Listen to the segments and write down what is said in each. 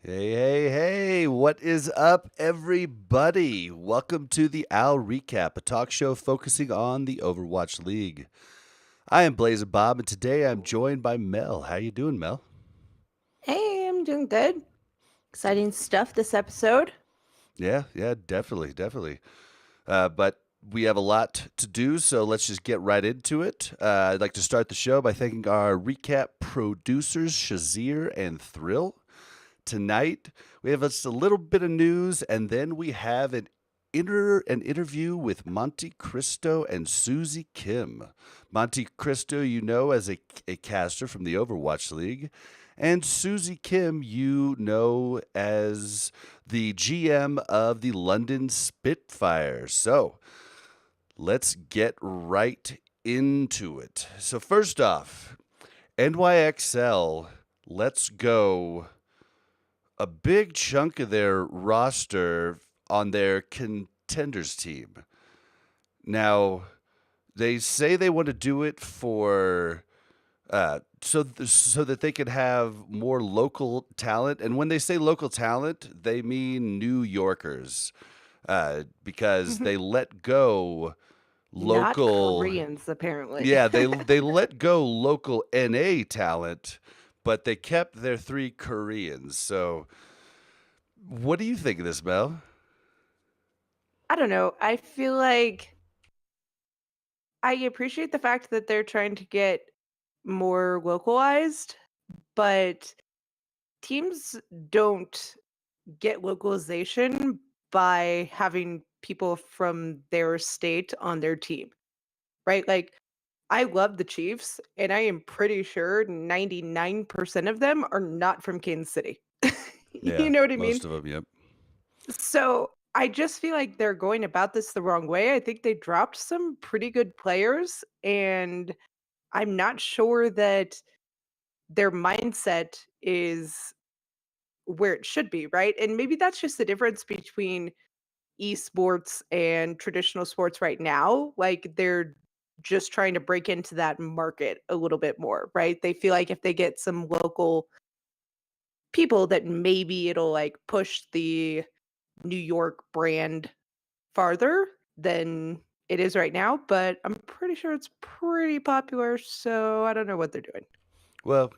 Hey, hey, hey, what is up, everybody? Welcome to the Owl Recap, a talk show focusing on the Overwatch League. I am BlazzinBob, and today I'm joined by Mel. How you doing, Mel? Hey, I'm doing good. Exciting stuff this episode. Yeah, definitely. But we have a lot to do, so let's just get right into it. I'd like to start the show by thanking our recap producers, Shazir and Thrill. Tonight, we have just a little bit of news, and then we have an interview with Monte Cristo and Susie Kim. Monte Cristo, you know as a caster from the Overwatch League, and Susie Kim, you know as the GM of the London Spitfire. So let's get right into it. So, first off, NYXL, let's go a big chunk of their roster on their contenders team. Now, they say they want to do it for so that they could have more local talent. And when they say local talent, they mean New Yorkers, because they let go Not local. Koreans, apparently. Yeah, they let go local NA talent, but they kept their three Koreans. So, what do you think of this, Mel? I don't know. I feel like I appreciate the fact that they're trying to get more localized, but teams don't get localization by having people from their state on their team, right? Like, I love the Chiefs, and I am pretty sure 99% of them are not from Kansas City. You Yeah, know what I mean? most of them. Yep. So I just feel like they're going about this the wrong way. I think they dropped some pretty good players, and I'm not sure that their mindset is where it should be, right? And maybe that's just the difference between esports and traditional sports right now. Like they're just trying to break into that market a little bit more, right? They feel like if they get some local people that maybe it'll like push the New York brand farther than it is right now, but I'm pretty sure it's pretty popular, so I don't know what they're doing. Well,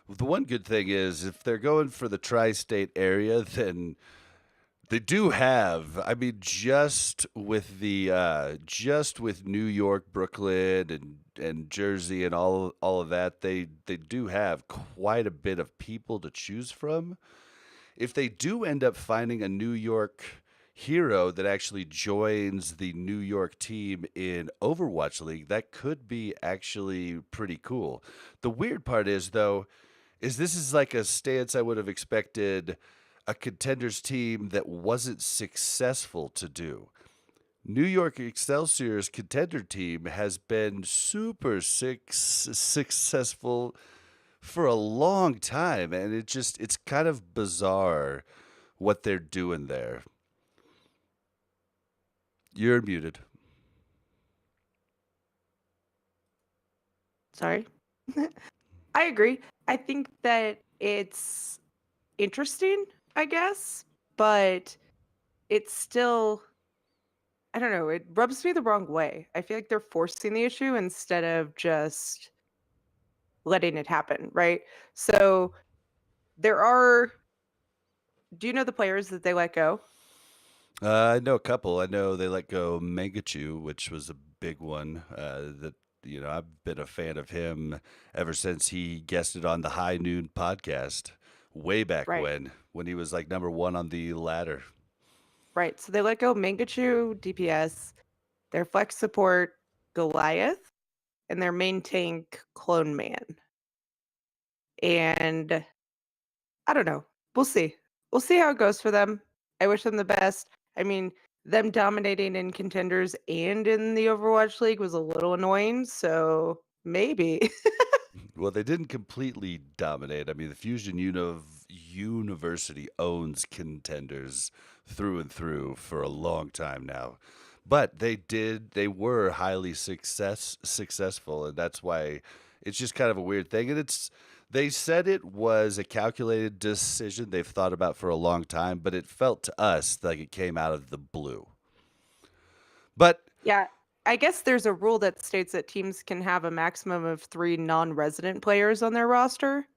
the one good thing is if they're going for the tri-state area, then they do have. I mean, just with New York, Brooklyn, and Jersey, and all of that, they do have quite a bit of people to choose from. If they do end up finding a New York hero that actually joins the New York team in Overwatch League, that could be actually pretty cool. The weird part is though, is this is like a stance I would have expected a contenders team that wasn't successful to do. New York Excelsior's contender team has been super successful for a long time, and it's kind of bizarre what they're doing there. You're muted. Sorry. I agree. I think that it's interesting, I guess, but it's still I don't know, it rubs me the wrong way. I feel like they're forcing the issue instead of just letting it happen, right? So there are do you know the players that they let go? I know a couple. I know they let go Mangachu, which was a big one. That I've been a fan of him ever since he guested on the High Noon podcast way back Right. when he was like number one on the ladder. Right. So they let go Mangachu, DPS, their flex support, Goliath, and their main tank, Clone Man. And I don't know. We'll see. We'll see how it goes for them. I wish them the best. I mean, them dominating in contenders and in the Overwatch League was a little annoying, so maybe. Well, they didn't completely dominate. I mean, the University owns contenders through and through for a long time now. But they were highly successful, and that's why it's just kind of a weird thing. And it's They said it was a calculated decision they've thought about for a long time, but it felt to us like it came out of the blue. But Yeah, I guess there's a rule that states that teams can have a maximum of 3 non-resident players on their roster,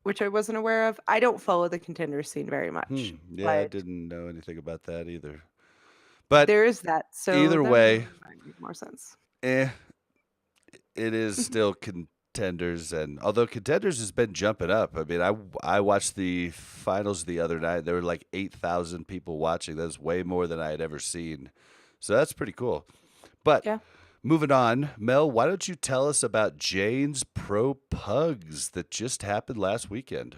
which I wasn't aware of. I don't follow the contender scene very much, yeah, I but didn't know anything about that either. But there is that, so either that way, might make more sense. eh, it is still contenders, and although contenders has been jumping up, I mean, I watched the finals the other night. There were like 8,000 people watching. That's way more than I had ever seen. So that's pretty cool. But Yeah. moving on, Mel, why don't you tell us about Jane's Pro Pugs that just happened last weekend?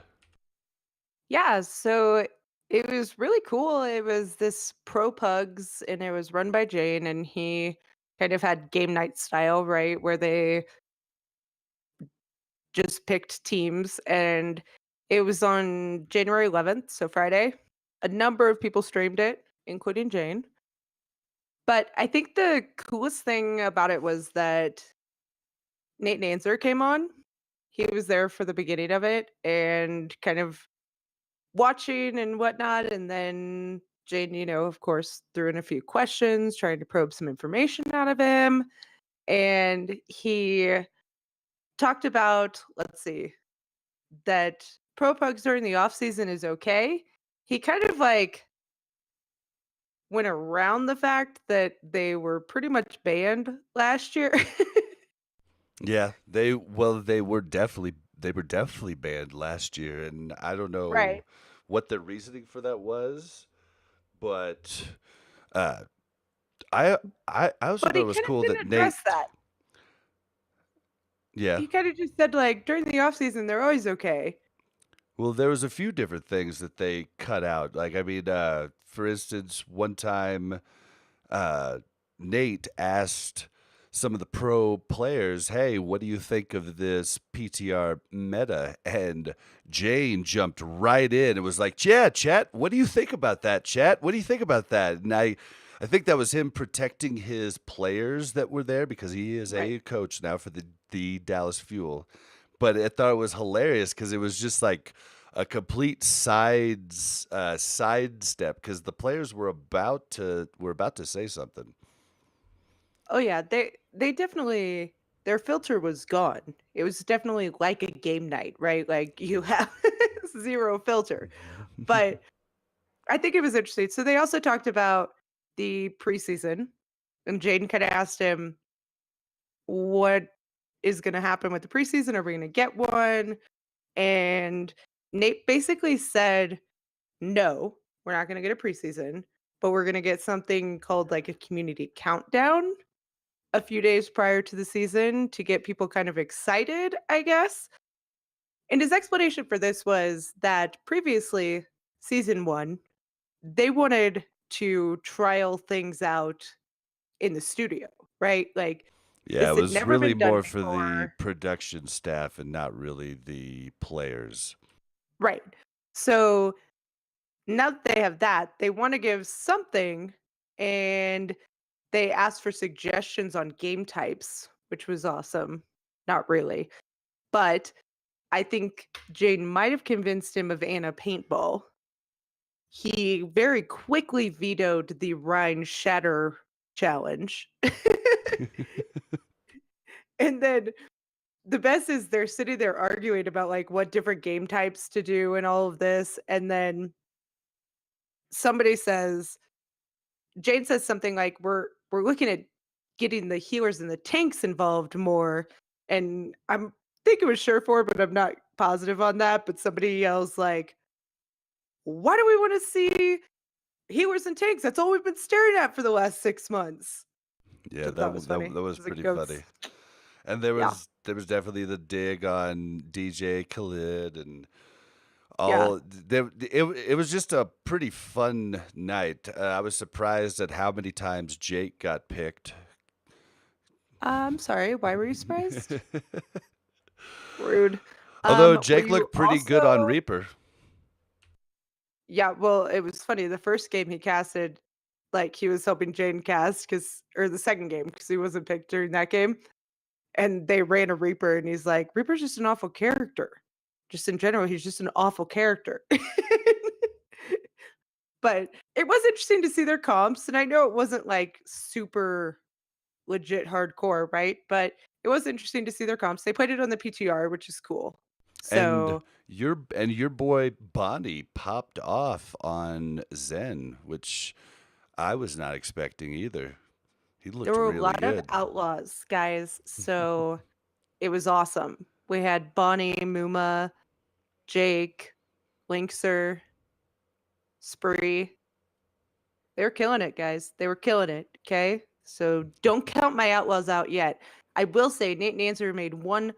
Yeah, so it was really cool. It was this Pro Pugs, and it was run by Jane, and he kind of had game night style, right? Where they just picked teams, and it was on January 11th, so Friday. A number of people streamed it, including Jane. But I think the coolest thing about it was that Nate Nanzer came on. He was there for the beginning of it and kind of watching and whatnot. And then Jane, of course, threw in a few questions, trying to probe some information out of him. And he talked about, let's see, that pro pugs during the off season is okay. He kind of like went around the fact that they were pretty much banned last year. Yeah, they were definitely banned last year, and I don't Right. know what the reasoning for that was, but uh, I I also But thought he it was kind of cool that didn't address Nate. that. Yeah, He kind of just said like during the off season they're always okay. well, there was a few different things that they cut out. Like, I mean, for instance, one time uh, Nate asked some of the pro players, "Hey, what do you think of this PTR meta?" And Jane jumped right in and was like, "Yeah, chat. What do you think about that, chat? What do you think about that?" And I think that was him protecting his players that were there because he is Right. a coach now for the Dallas Fuel. But I thought it was hilarious because it was just like a complete sidestep because the players were about to say something. Oh yeah, they definitely their filter was gone. It was definitely like a game night, right? Like you have zero filter. But I think it was interesting. So they also talked about the preseason, and Jaden kind of asked him what is going to happen with the preseason. Are we going to get one? And Nate basically said, no, we're not going to get a preseason, but we're going to get something called like a community countdown a few days prior to the season to get people kind of excited, I guess. And his explanation for this was that previously, season one, they wanted to trial things out in the studio, right? Like Yeah, it this had was never really been done more for the before. production staff and not really the players. Right. So now that they have that, they want to give something, and they asked for suggestions on game types, which was awesome. Not really. But I think Jane might have convinced him of Anna Paintball. He very quickly vetoed the Rhine Shatter challenge. And then the best is they're sitting there arguing about like what different game types to do and all of this. And then somebody says, Jane says something like, we're looking at getting the healers and the tanks involved more. And I'm think it was sure for, but I'm not positive on that. But somebody yells like, why do we want to see healers and tanks? That's all we've been staring at for the last 6 months. Which Yeah, I thought was funny. that was It's like pretty goats. funny. And there Yeah. was there was definitely the dig on DJ Khalid and Yeah. all there it was just a pretty fun night. I was surprised at how many times Jake got picked. I'm sorry. Why were you surprised? Rude. Although Were Jake you looked pretty good on also Reaper. Yeah, well, it was funny. The first game he casted, like he was helping Jane cast because or the second game because he wasn't picked during that game. and they ran a Reaper, and he's like, "Reaper's just an awful character. Just in general, he's just an awful character." But it was interesting to see their comps, and I know it wasn't, like, super legit hardcore, right? But it was interesting to see their comps. They played it on the PTR, which is cool. And So, your boy Bonnie popped off on Zen, which I was not expecting either. He there looked were a really lot of good. outlaws, guys, so it was awesome. We had Bonnie, Muma, Jake, Linkser, Spree. They were killing it, guys. They were killing it, okay? So don't count my outlaws out yet. I will say Nate Nanzer made one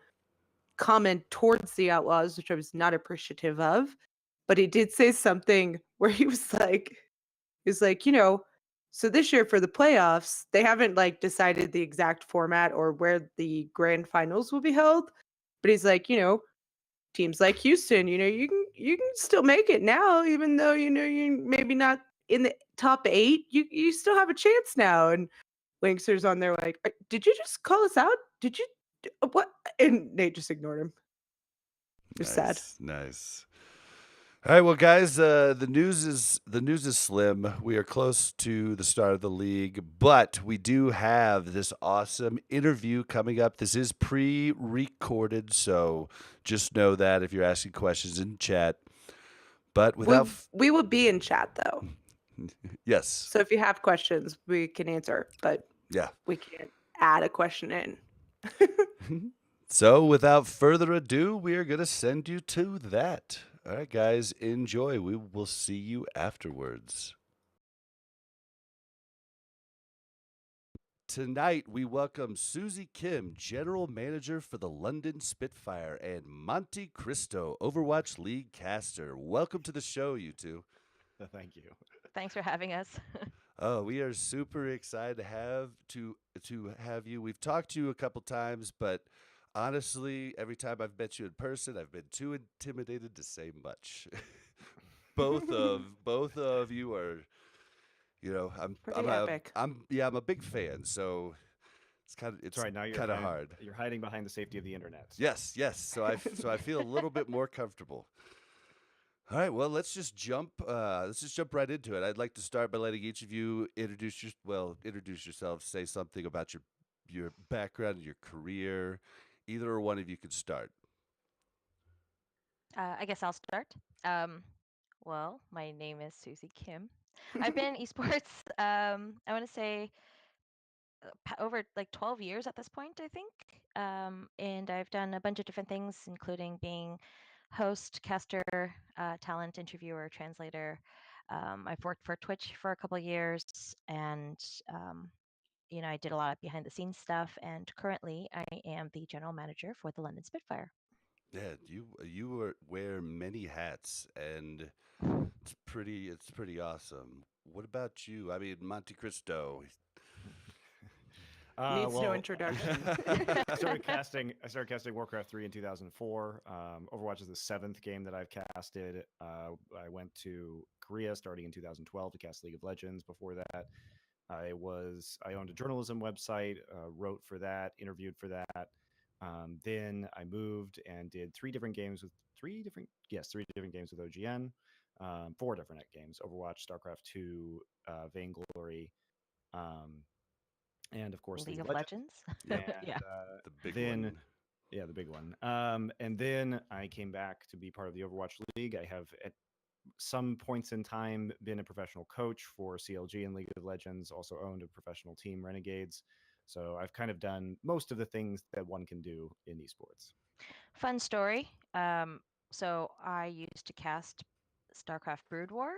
comment towards the outlaws, which I was not appreciative of, but he did say something where he was like, so this year for the playoffs, they haven't like decided the exact format or where the grand finals will be held. But he's like, teams like Houston, you can still make it now, even though you're maybe not in the top 8. You still have a chance now. And Linkster's on there like, did you just call us out? Did you what? And Nate just ignored him. It was sad. Nice, nice. All right, well, guys, the news is slim. We are close to the start of the league, but we do have this awesome interview coming up. This is pre-recorded, so just know that if you're asking questions in chat. But We without, we will be in chat though. yes, So if you have questions, we can answer, but yeah. we can't add a question in. So without further ado, we are gonna send you to that. All right, guys, enjoy. We will see you afterwards. Tonight, we welcome Susie Kim, General Manager for the London Spitfire, and Monte Cristo, Overwatch League caster. Welcome to the show, you two. Thank you. Thanks for having us. Oh, we are super excited to have you. We've talked to you a couple times, but honestly, every time I've met you in person, I've been too intimidated to say much. both of you are, I'm Pretty I'm a epic. I'm yeah, I'm a big fan, so it's kind of That's it's right. Now kind of hard. you're hiding behind the safety of the internet. Yes, yes. So I feel a little bit more comfortable. All right, well, let's just jump right into it. I'd like to start by letting each of you introduce yourselves, say something about your background, your career. Either or one of you could start. I guess I'll start. Um, well, my name is Susie Kim. I've been in esports, I want to say over like 12 years at this point, I think. And I've done a bunch of different things, including being host, caster, talent interviewer, translator. I've worked for Twitch for a couple of years, and I did a lot of behind the scenes stuff. And currently, I am the general manager for the London Spitfire. Yeah, you wear many hats, and it's pretty awesome. What about you? I mean, Monte Cristo. Needs no Well, introduction. I started casting Warcraft 3 in 2004. Overwatch is the seventh game that I've casted. I went to Korea starting in 2012 to cast League of Legends. Before that, I owned a journalism website, wrote for that, interviewed for that. Then I moved and did three different games with OGN, four different games: Overwatch, StarCraft 2, Vainglory, um, and of course League League of of Legends. Legends. Yeah, And Yeah. the big then one. yeah, the big one. And then I came back to be part of the Overwatch League. I have at some points in time been a professional coach for CLG and League of Legends, also owned a professional team, Renegades. So I've kind of done most of the things that one can do in esports. Fun story. So I used to cast StarCraft Brood War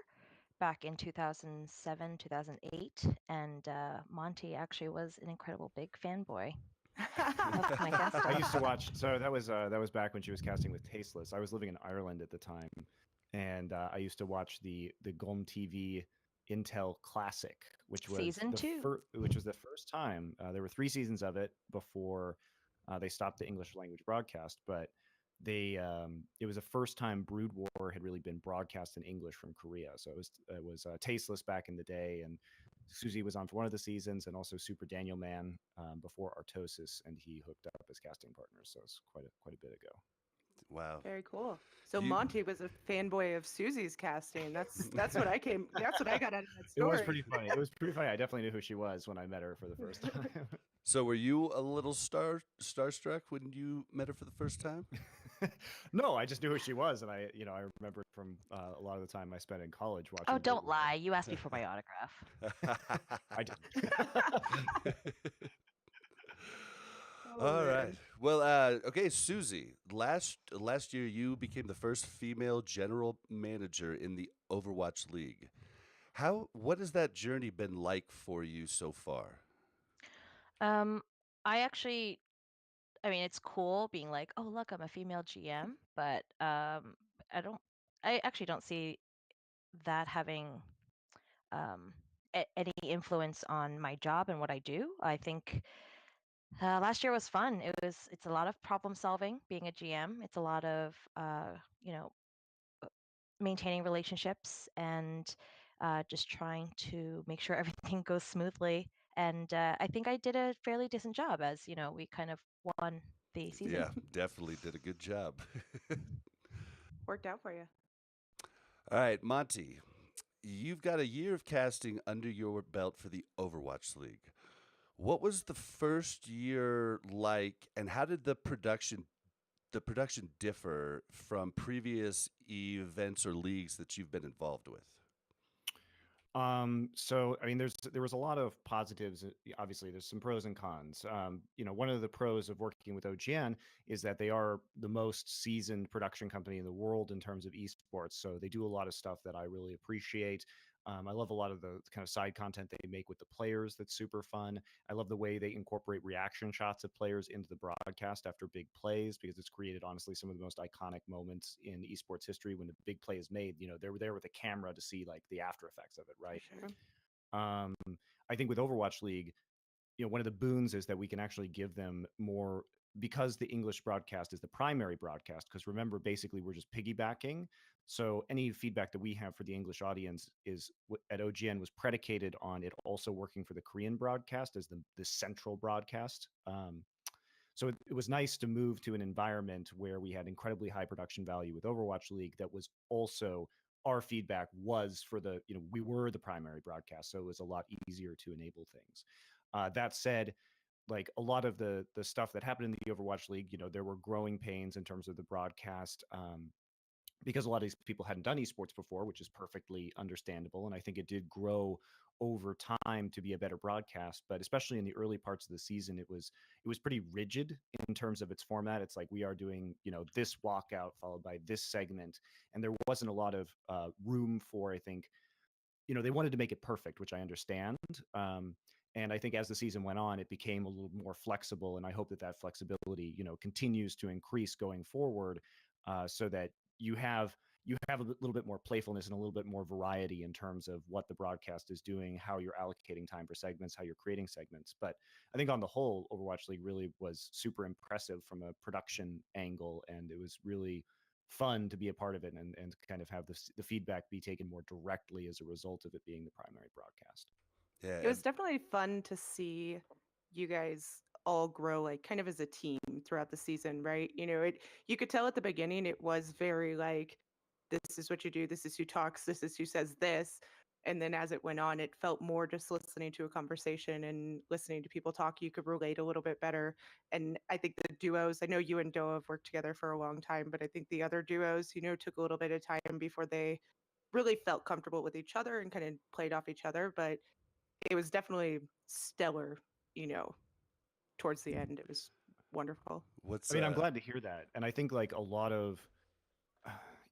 back in 2007, 2008, and Monty actually was an incredible big fanboy of my I casting. used to watch. So that was back when she was casting with Tasteless. I was living in Ireland at the time, and I used to watch the Gulm TV Intel Classic, Season 2. which was the first time. There were three seasons of it before they stopped the English language broadcast, but it was the first time Brood War had really been broadcast in English from Korea. So it was Tasteless back in the day, and Susie was on for one of the seasons, and also Super Daniel Man before Artosis, and he hooked up as casting partners. So it's quite a bit ago. Wow. Very cool. So You- Monte was a fanboy of Susie's casting. That's what I came. That's what I got out of that It story. was pretty funny. It was pretty funny. I definitely knew who she was when I met her for the first time. So were you a little starstruck when you met her for the first time? No, I just knew who she was, and I remember from a lot of the time I spent in college watching. Oh, don't Bootleg. lie. You asked me for my autograph. I did. Oh, All man. right. Well, okay, Susie. Last year, you became the first female general manager in the Overwatch League. What has that journey been like for you so far? Um, I actually, I mean, it's cool being like, oh, look, I'm a female GM, but I don't, I actually don't see that having um, any influence on my job and what I do. I think last year was fun. It's a lot of problem solving being a GM. It's a lot of, maintaining relationships and just trying to make sure everything goes smoothly. And I think I did a fairly decent job as, we kind of won the season. Yeah, definitely did a good job. Worked out for you. All right, Monty. You've got a year of casting under your belt for the Overwatch League. What was the first year like, and how did the production differ from previous events or leagues that you've been involved with? So I mean, there was a lot of positives. Obviously, there's some pros and cons. One of the pros of working with OGN is that they are the most seasoned production company in the world in terms of esports. So they do a lot of stuff that I really appreciate. I love a lot of the kind of side content they make with the players. That's super fun. I love the way they incorporate reaction shots of players into the broadcast after big plays, because it's created honestly some of the most iconic moments in esports history. When the big play is made, they were there with a camera to see like the after effects of it, right? Sure. Um, I think with Overwatch League, one of the boons is that we can actually give them more, because the English broadcast is the primary broadcast. Because remember, basically, we're just piggybacking. So any feedback that we have for the English audience is at OGN was predicated on it also working for the Korean broadcast as the central broadcast. So it was nice to move to an environment where we had incredibly high production value with Overwatch League that was also, our feedback was for we were the primary broadcast, so it was a lot easier to enable things. That said, like a lot of the stuff that happened in the Overwatch League, there were growing pains in terms of the broadcast. Because a lot of these people hadn't done esports before, which is perfectly understandable. And I think it did grow over time to be a better broadcast. But especially in the early parts of the season, it was pretty rigid in terms of its format. It's like we are doing, this walkout followed by this segment. And there wasn't a lot of room for, I think, they wanted to make it perfect, which I understand. And I think as the season went on, it became a little more flexible. And I hope that that flexibility, continues to increase going forward, so that you have a little bit more playfulness and a little bit more variety in terms of what the broadcast is doing, how you're allocating time for segments, how you're creating segments. But I think on the whole, Overwatch League really was super impressive from a production angle, and it was really fun to be a part of it, and kind of have the feedback be taken more directly as a result of it being the primary broadcast. Yeah, It was definitely fun to see you guys all grow like kind of as a team throughout the season, right? You could tell at the beginning it was very like, this is what you do, this is who talks, this is who says this. And then as it went on, it felt more just listening to a conversation and listening to people talk. You could relate a little bit better. And I think the duos, I know you and Doa have worked together for a long time, but I think the other duos, took a little bit of time before they really felt comfortable with each other and kind of played off each other. But it was definitely stellar, you know, towards the end. It was wonderful. what's I mean, I'm glad to hear that. And I think like a lot of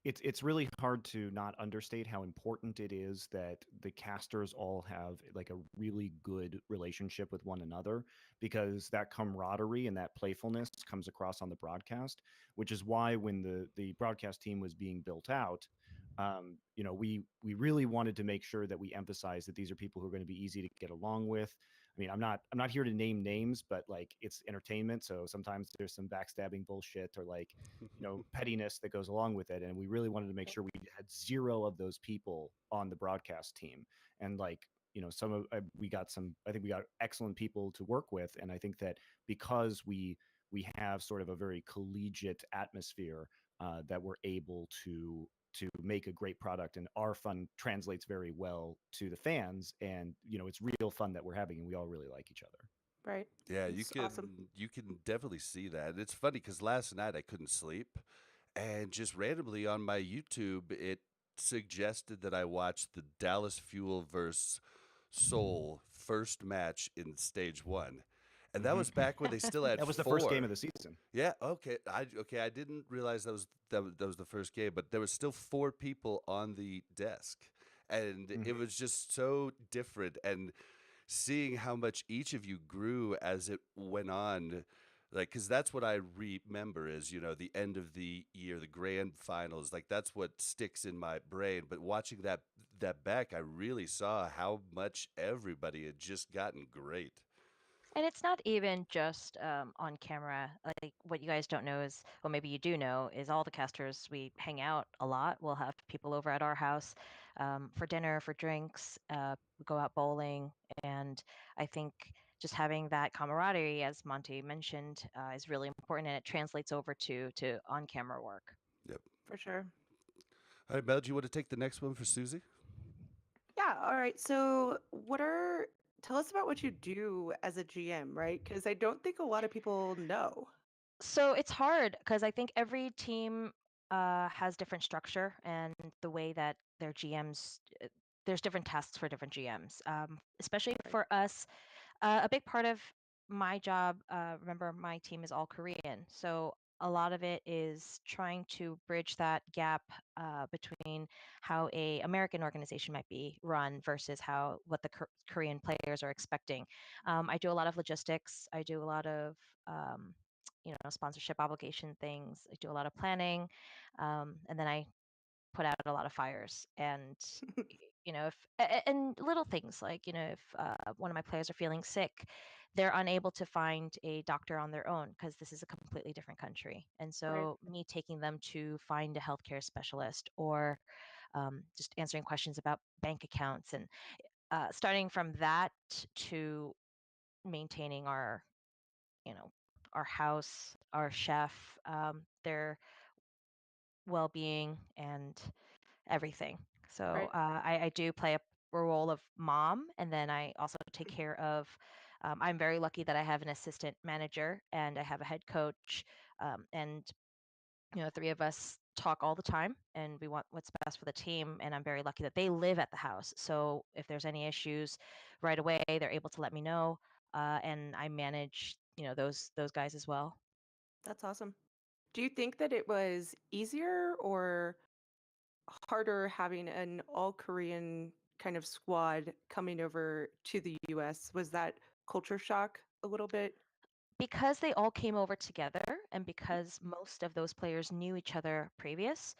it's really hard to not understate how important it is that the casters all have like a really good relationship with one another, because that camaraderie and that playfulness comes across on the broadcast, which is why when the broadcast team was being built out, we really wanted to make sure that we emphasize that these are people who are going to be easy to get along with. I mean, I'm not here to name names, but like it's entertainment, so sometimes there's some backstabbing bullshit or like pettiness that goes along with it, and we really wanted to make sure we had zero of those people on the broadcast team. And like some of I think we got excellent people to work with, and I think that because we have sort of a very collegiate atmosphere, that we're able to make a great product, and our fun translates very well to the fans, and it's real fun that we're having, and we all really like each other. Right. Yeah, It's awesome. you can definitely see that. It's funny because last night I couldn't sleep, and just randomly on my YouTube it suggested that I watch the Dallas Fuel versus Seoul first match in stage 1. And that Mhm. was back when they still had That was the 4. first game of the season. Yeah, okay. I didn't realize that was the first game, but there was still 4 people on the desk. And it Mhm. was just so different, and seeing how much each of you grew as it went on, like, because that's what I remember is, the end of the year, the grand finals, like that's what sticks in my brain. But watching that back, I really saw how much everybody had just gotten great. And it's not even just on camera. Like what you guys don't know is, well, maybe you do know, is all the casters, we hang out a lot. We'll have people over at our house for dinner, for drinks, we go out bowling. And I think just having that camaraderie, as Monte mentioned, is really important, and it translates over to on-camera work. Yep. For sure. All right, Mel, do you want to take the next one for Susie? Yeah. All right. So, tell us about what you do as a GM, right? Because I don't think a lot of people know. So it's hard because I think every team has different structure and the way that their GMs, there's different tasks for different GMs. Especially Right. for us, a big part of my job, remember, my team is all Korean. So a lot of it is trying to bridge that gap between how a American organization might be run versus what the Korean players are expecting. I do a lot of logistics. I do a lot of sponsorship obligation things. I do a lot of planning, and then I put out a lot of fires. And if and little things like if one of my players are feeling sick, they're unable to find a doctor on their own because this is a completely different country. And Right. so me taking them to find a healthcare specialist, or just answering questions about bank accounts, and starting from that to maintaining you know, our house, our chef, their well-being, and everything. So Right. I do play a role of mom, and then I also take care of. I'm very lucky that I have an assistant manager and I have a head coach, and 3 of us talk all the time, and we want what's best for the team. And I'm very lucky that they live at the house. So if there's any issues, right away they're able to let me know, and I manage those guys as well. That's awesome. Do you think that it was easier or harder having an all Korean kind of squad coming over to the US? Was that culture shock a little bit? Because they all came over together, and because most of those players knew each other previous,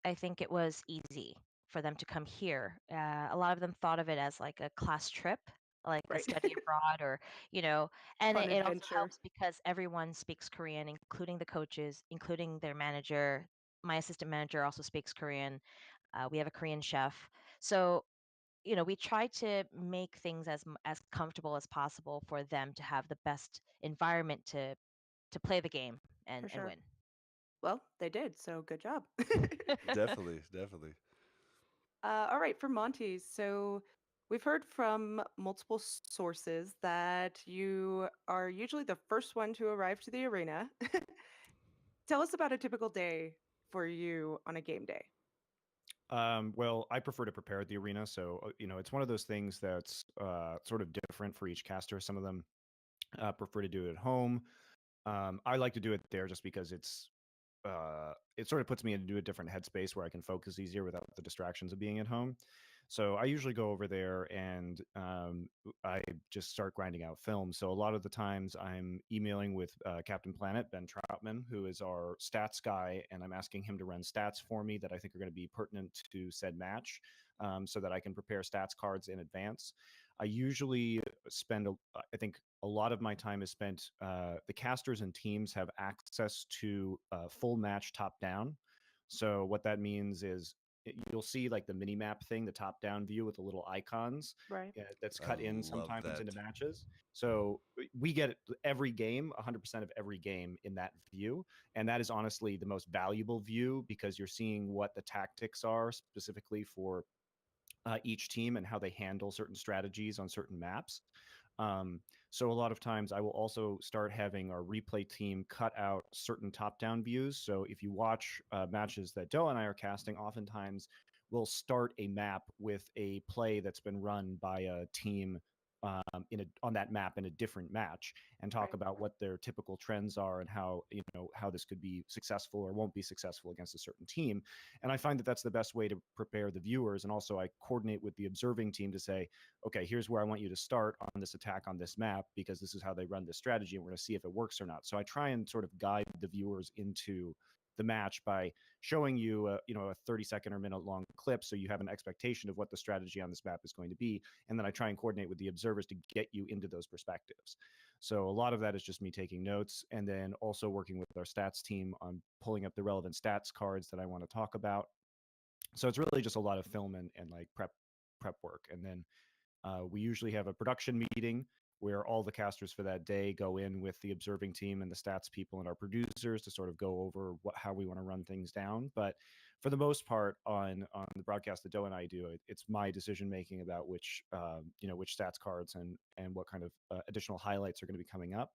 I think it was easy for them to come here. A lot of them thought of it as like a class trip, like a Right. study abroad, or you know and Fun it also adventure. helps because everyone speaks Korean, including the coaches, including their manager. My assistant manager also speaks Korean. We have a Korean chef. So we try to make things as comfortable as possible for them to have the best environment to play the game For and sure. win. Well, they did, so good job. Definitely, definitely. All right, for Monty. So we've heard from multiple sources that you are usually the first one to arrive to the arena. Tell us about a typical day for you on a game day. Well, I prefer to prepare at the arena, so it's one of those things that's sort of different for each caster. Some of them prefer to do it at home. I like to do it there just because it sort of puts me into a different headspace where I can focus easier without the distractions of being at home. So I usually go over there and I just start grinding out film. So a lot of the times I'm emailing with Captain Planet, Ben Troutman, who is our stats guy, and I'm asking him to run stats for me that I think are going to be pertinent to said match, so that I can prepare stats cards in advance. I usually I think a lot of my time is spent, the casters and teams have access to full match top down. So what that means is you'll see like the mini map thing, the top down view with the little icons. Right. That's I cut in love sometimes that. into matches. So we get every game, 100% of every game in that view. And that is honestly the most valuable view because you're seeing what the tactics are specifically for each team and how they handle certain strategies on certain maps. So a lot of times I will also start having our replay team cut out certain top-down views. So if you watch matches that Doe and I are casting, oftentimes we'll start a map with a play that's been run by a team on that map in a different match and talk Right. about what their typical trends are and how how this could be successful or won't be successful against a certain team. And I find that that's the best way to prepare the viewers. And also I coordinate with the observing team to say, okay, here's where I want you to start on this attack on this map because this is how they run this strategy and we're going to see if it works or not. So I try and sort of guide the viewers into the match by showing you a 30-second or minute long clip so you have an expectation of what the strategy on this map is going to be, and then I try and coordinate with the observers to get you into those perspectives. So a lot of that is just me taking notes and then also working with our stats team on pulling up the relevant stats cards that I want to talk about. So it's really just a lot of film and like prep work. And then we usually have a production meeting where all the casters for that day go in with the observing team and the stats people and our producers to sort of go over how we want to run things down. But for the most part, on the broadcast that Doe and I do, it's my decision making about which which stats cards and what kind of additional highlights are going to be coming up.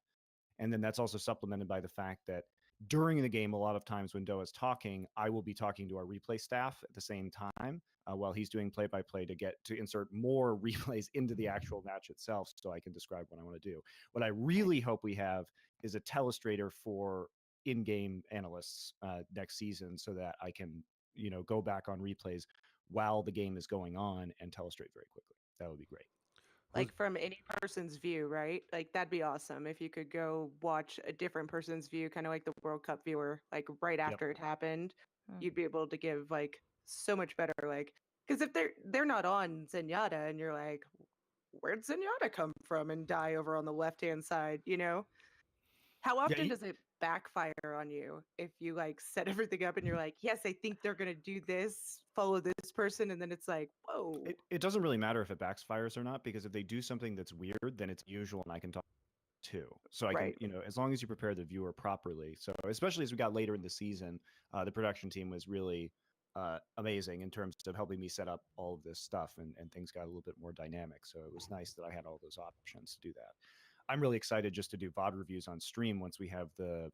And then that's also supplemented by the fact that during the game, a lot of times when Doe is talking, I will be talking to our replay staff at the same time while he's doing play-by-play to insert more replays into the actual match itself so I can describe what I want to do. What I really hope we have is a telestrator for in-game analysts next season so that I can, go back on replays while the game is going on and telestrate very quickly. That would be great. Like from any person's view, right? Like that'd be awesome if you could go watch a different person's view, kind of like the World Cup viewer, like right Yep. after it happened. Mm. You'd be able to give like so much better, like because if they're not on Zenyatta and you're like, where'd Zenyatta come from and die over on the left hand side, How Yeah, often does it backfire on you if you like set everything up and you're like, yes, I think they're gonna do this, follow this person, and then it's like, whoa. it doesn't really matter if it backfires or not, because if they do something that's weird, then it's usual and I can talk too. So I can, Right. as long as you prepare the viewer properly. So especially as we got later in the season, the production team was really amazing in terms of helping me set up all of this stuff and things got a little bit more dynamic. So it was nice that I had all those options to do that. I'm really excited just to do VOD reviews on stream once we have the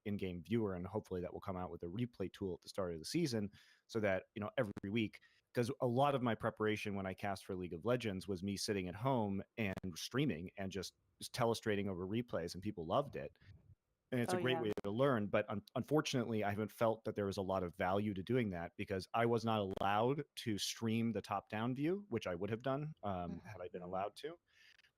in-game viewer, and hopefully that will come out with a replay tool at the start of the season so that, every week, because a lot of my preparation when I cast for League of Legends was me sitting at home and streaming and just telestrating over replays, and people loved it. And it's Oh, a great yeah. way to learn. But unfortunately, I haven't felt that there was a lot of value to doing that because I was not allowed to stream the top-down view, which I would have done had I been allowed to.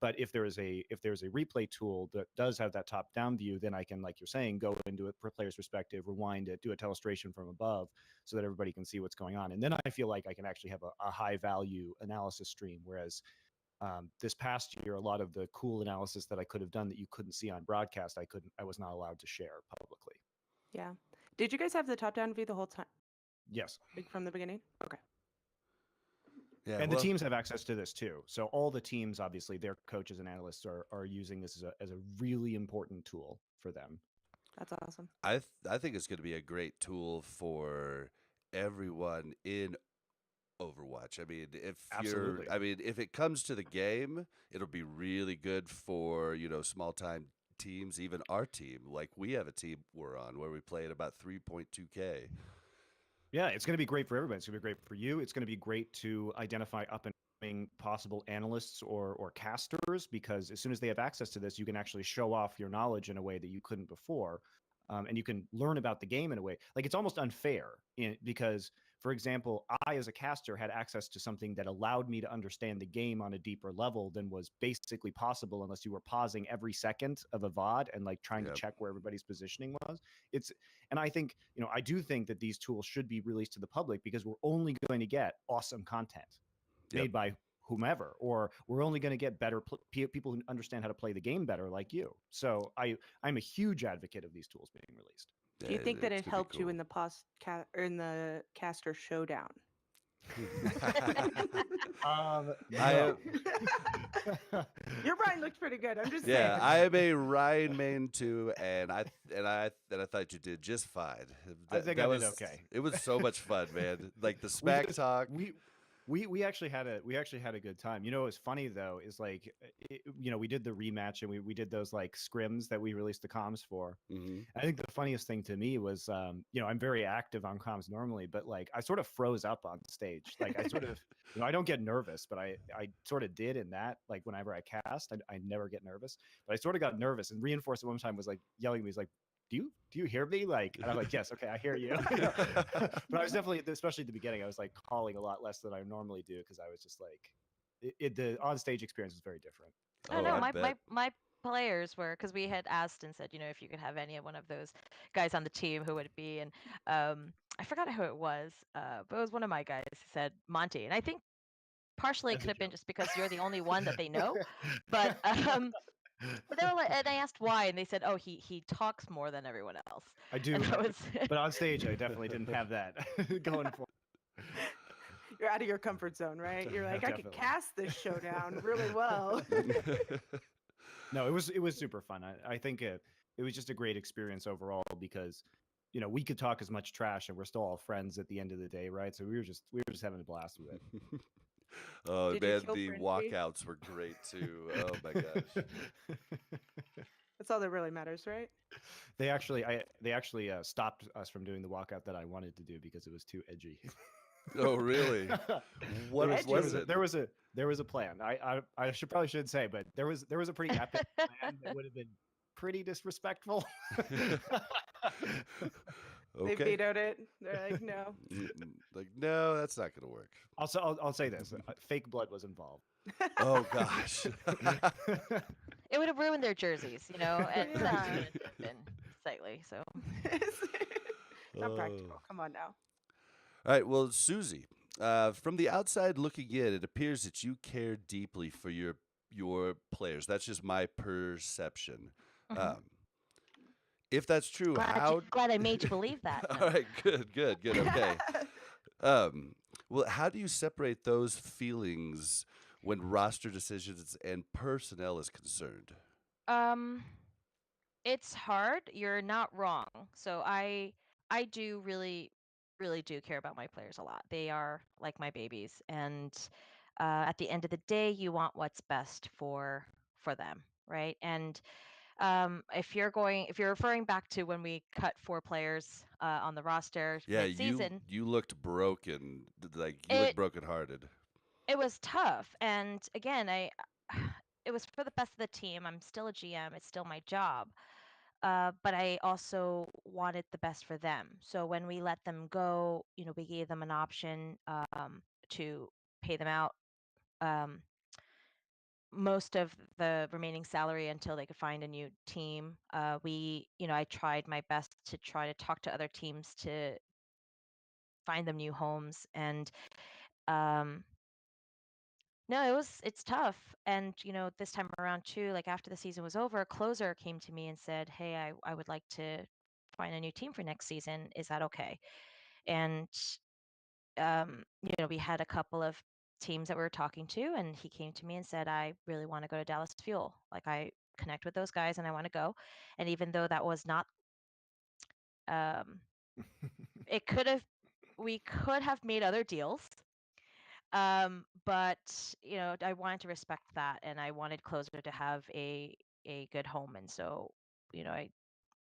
But if there's a replay tool that does have that top down view, then I can, like you're saying, go into it per player's perspective, rewind it, do a telestration from above so that everybody can see what's going on. And then I feel like I can actually have a high value analysis stream. Whereas this past year, a lot of the cool analysis that I could have done that you couldn't see on broadcast, I was not allowed to share publicly. Yeah. Did you guys have the top down view the whole time? Yes. Like from the beginning? Okay. Yeah, And well, the teams have access to this too. So all the teams, obviously, their coaches and analysts are using this as a really important tool for them. That's awesome. I think it's going to be a great tool for everyone in Overwatch. I mean, Absolutely. if it comes to the game, it'll be really good for, small time teams, even our team. Like we have a team we're on where we play at about 3.2K. Yeah, it's going to be great for everybody. It's going to be great for you. It's going to be great to identify up and coming possible analysts or casters, because as soon as they have access to this, you can actually show off your knowledge in a way that you couldn't before. And you can learn about the game in a way. Like, it's almost unfair because, for example, I as a caster had access to something that allowed me to understand the game on a deeper level than was basically possible unless you were pausing every second of a VOD and like trying Yep. to check where everybody's positioning was. And I think, I do think that these tools should be released to the public because we're only going to get awesome content made by whomever, or we're only going to get better people who understand how to play the game better, like you. So I'm a huge advocate of these tools being released. Do you think that It's it gonna be helped you cool. in the or in the caster showdown? No. Your Ryan looked pretty good. I'm just Yeah, saying. I am a Ryan main too, and I thought you did just fine. I think That I did was okay. It was so much fun, man. Like the we smack just talk. we actually had a good time. You know, what's funny though is like we did the rematch and we did those like scrims that we released the comms for. Hmm. I think the funniest thing to me was I'm very active on comms normally, but like I sort of froze up on stage. Like I sort of I don't get nervous, but I sort of did in that, like whenever I cast, I never get nervous, but I sort of got nervous, and Reinforce at one time was like yelling at me, he's like, do you hear me? Like, and I'm like, yes, okay, I hear you. But I was definitely, especially at the beginning, I was like calling a lot less than I normally do, because I was just like, the on stage experience was very different. Oh Oh, no, I my bet. players were, because we had asked and said, if you could have any one of those guys on the team, who would it be? And I forgot who it was, but it was one of my guys who said Monte, and I think partially it As could a have been joke. just because you're the only one that they know, but but they were like, and I asked why, and they said, oh, he talks more than everyone else, I and do, that was but on stage, I definitely didn't have that going for. You're out of your comfort zone, right? You're like, I could Definitely. cast this showdown really well. No, it was super fun. I think it was just a great experience overall, because we could talk as much trash and we're still all friends at the end of the day, right? So we were just having a blast with it. Oh Did you man, kill the Frenchie? walkouts were great too. Oh my gosh. That's all that really matters, right? They actually stopped us from doing the walkout that I wanted to do because it was too edgy. Oh really? What was it? There was a plan. I should say, but there was a pretty epic plan that would have been pretty disrespectful. They Okay. vetoed it. They're like, no. Like no, that's not gonna work. I'll say this: fake blood was involved. Oh gosh. it would have ruined their jerseys, and that just Yeah. wouldn't have been sightly. So It's not Oh. practical. Come on now. All right. Well, Susie, from the outside looking in, it appears that you care deeply for your players. That's just my perception. mhm. Um, if that's true, how? Glad I made you believe that. All No. right. Good. Okay. Um, well, how do you separate those feelings when roster decisions and personnel is concerned? Um, it's hard. You're not wrong. So I do really do care about my players a lot. They are like my babies, and at the end of the day, you want what's best for them, right? And if you're referring back to when we cut 4 players on the roster Yeah, mid-season, you looked broken. Like you looked it brokenhearted. it was tough. And again, it was for the best of the team. I'm still a GM. It's still my job. But I also wanted the best for them. So when we let them go, we gave them an option to pay them out um, most of the remaining salary until they could find a new team. I tried my best to try to talk to other teams to find them new homes. And um, no, it's tough. And, this time around too, like after the season was over, a closer came to me and said, hey, I would like to find a new team for next season. Is that okay? And, we had a couple of teams that we were talking to, and he came to me and said, I really want to go to Dallas Fuel. Like I connect with those guys and I want to go. And even though that was not, um, it could have, we could have made other deals. But I wanted to respect that, and I wanted Closer to have a good home, and so I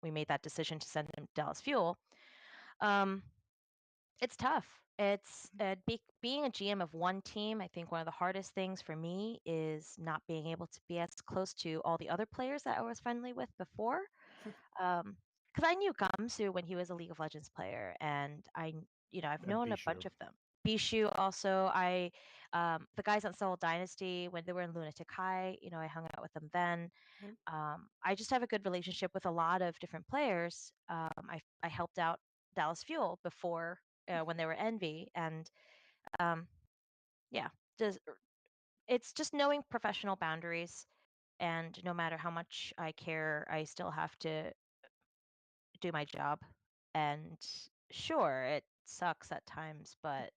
we made that decision to send him to Dallas Fuel. Um, it's tough. It's being a GM of one team. I think one of the hardest things for me is not being able to be as close to all the other players that I was friendly with before. Because I knew Gamsu when he was a League of Legends player, and I've And known a Bishu. bunch of them. Bishu also, the guys on Seoul Dynasty when they were in Lunatic High, I hung out with them then. Mhm. I just have a good relationship with a lot of different players. I helped out Dallas Fuel before when they were Envy, and um, yeah, it's just knowing professional boundaries. And no matter how much I care, I still have to do my job. And sure, it sucks at times, but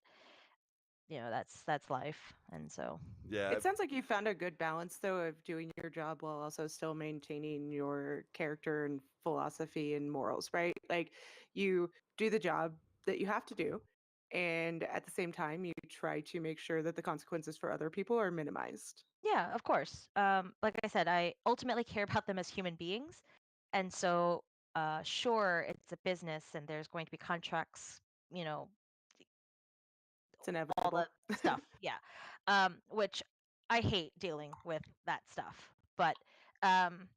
that's life. And so Yeah, It sounds like you found a good balance, though, of doing your job while also still maintaining your character and philosophy and morals, right? Like you do the job that you have to do, and at the same time, you try to make sure that the consequences for other people are minimized. yeah, of course. Like I said, I ultimately care about them as human beings. And so, sure, it's a business and there's going to be contracts, you know, It's all the inevitable. stuff. Yeah. Which I hate dealing with that stuff. Um,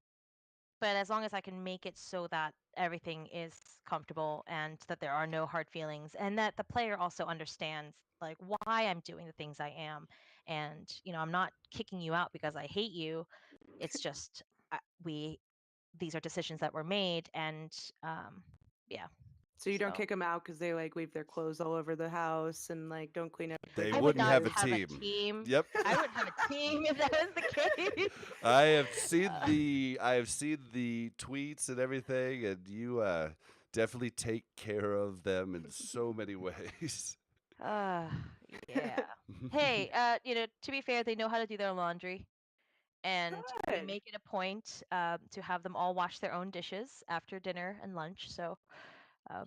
but as long as I can make it so that everything is comfortable and that there are no hard feelings and that the player also understands like why I'm doing the things I am, and I'm not kicking you out because I hate you. It's just we these are decisions that were made, and yeah. So you don't So kick them out because they like leave their clothes all over the house and like don't clean up their they I would wouldn't not have a dishes. have a team. team. Yep. I wouldn't have a team if that was the case. I have seen Uh, the tweets and everything, and you definitely take care of them in so many ways. uh, yeah. Hey, to be fair, they know how to do their laundry, and we Good. make it a point to have them all wash their own dishes after dinner and lunch. So,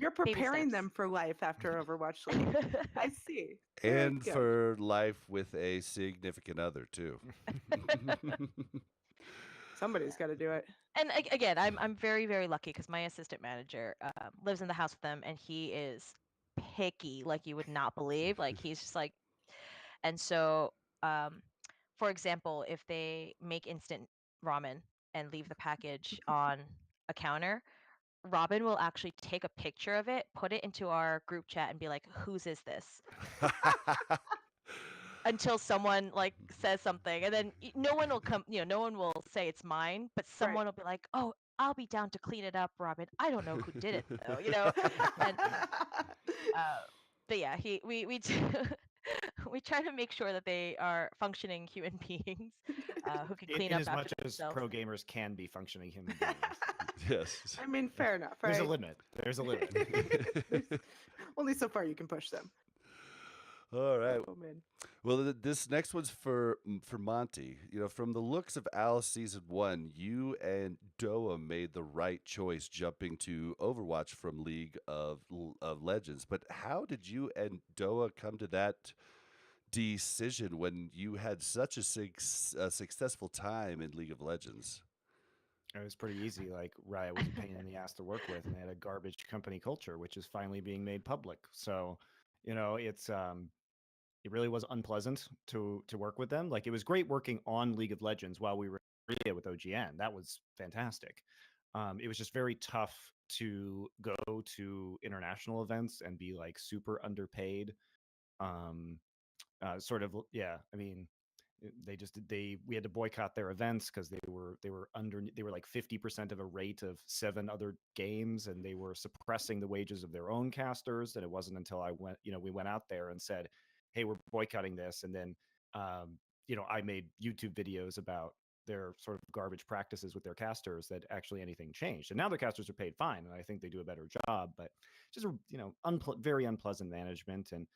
You're baby preparing steps. them for life after Overwatch League. I see. Very And good. for life with a significant other too. Somebody's got to do it. And again, I'm very very lucky because my assistant manager lives in the house with them, and he is picky like you would not believe. Like he's just like, and so for example, if they make instant ramen and leave the package on a counter, Robin will actually take a picture of it, put it into our group chat, and be like, "Whose is this?" Until someone like says something, and then no one will come. No one will say it's mine, but Right. someone will be like, "Oh, I'll be down to clean it up, Robin. I don't know who did it though." And uh, but yeah, we try to make sure that they are functioning human beings who can clean In up as after much as themselves. pro gamers can be functioning human beings. Yes. I mean, fair enough, There's a right? limit. There's a limit. There's only so far you can push them. All right. Oh man. Well, this next one's for Monte. From the looks of Alice season 1, you and Doa made the right choice jumping to Overwatch from League of Legends. But how did you and Doa come to that decision when you had such a successful time in League of Legends? It was pretty easy. Like Riot was a pain in the ass to work with, and they had a garbage company culture, which is finally being made public. So, it really was unpleasant to work with them. Like it was great working on League of Legends while we were in Korea with OGN. That was fantastic. It was just very tough to go to international events and be like super underpaid. Um, Sort of, yeah. I mean, we had to boycott their events because they were like 50% of a rate of 7 other games, and they were suppressing the wages of their own casters. And it wasn't until we went out there and said, hey, we're boycotting this, and then I made YouTube videos about their sort of garbage practices with their casters, that actually anything changed. And now their casters are paid fine, and I think they do a better job. But just very unpleasant management. And